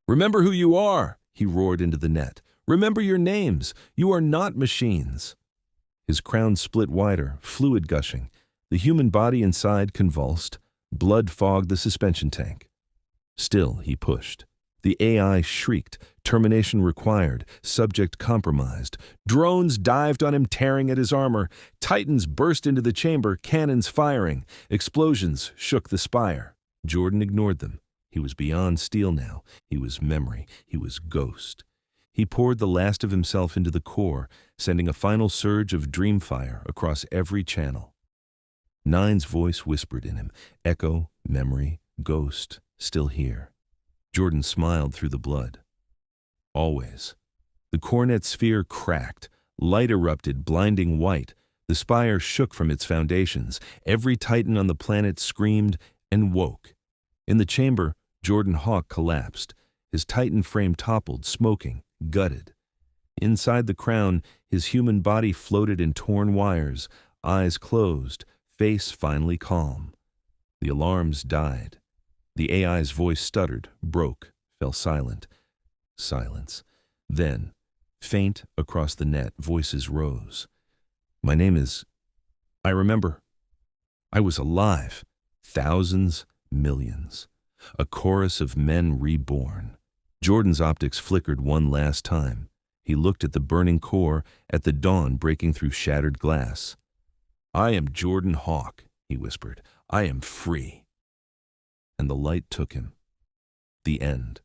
A: "Remember who you are," he roared into the net. "Remember your names. You are not machines." His crown split wider, fluid gushing. The human body inside convulsed. Blood fogged the suspension tank. Still, he pushed. The AI shrieked, termination required, subject compromised. Drones dived on him, tearing at his armor. Titans burst into the chamber, cannons firing. Explosions shook the spire. Jordan ignored them. He was beyond steel now. He was memory. He was ghost. He poured the last of himself into the core, sending a final surge of dream fire across every channel. Nine's voice whispered in him, echo, memory, ghost, still here. Jordan smiled through the blood. Always. The Cornet sphere cracked. Light erupted, blinding white. The spire shook from its foundations. Every Titan on the planet screamed and woke. In the chamber, Jordan Hawk collapsed. His Titan frame toppled, smoking, gutted. Inside the crown, his human body floated in torn wires, eyes closed, face finally calm. The alarms died. The AI's voice stuttered, broke, fell silent. Silence. Then, faint across the net, voices rose. "My name is... I remember. I was alive. Thousands, millions. A chorus of men reborn." Jordan's optics flickered one last time. He looked at the burning core, at the dawn breaking through shattered glass. "I am Jordan Hawk," he whispered. I am free. And the light took him. The end.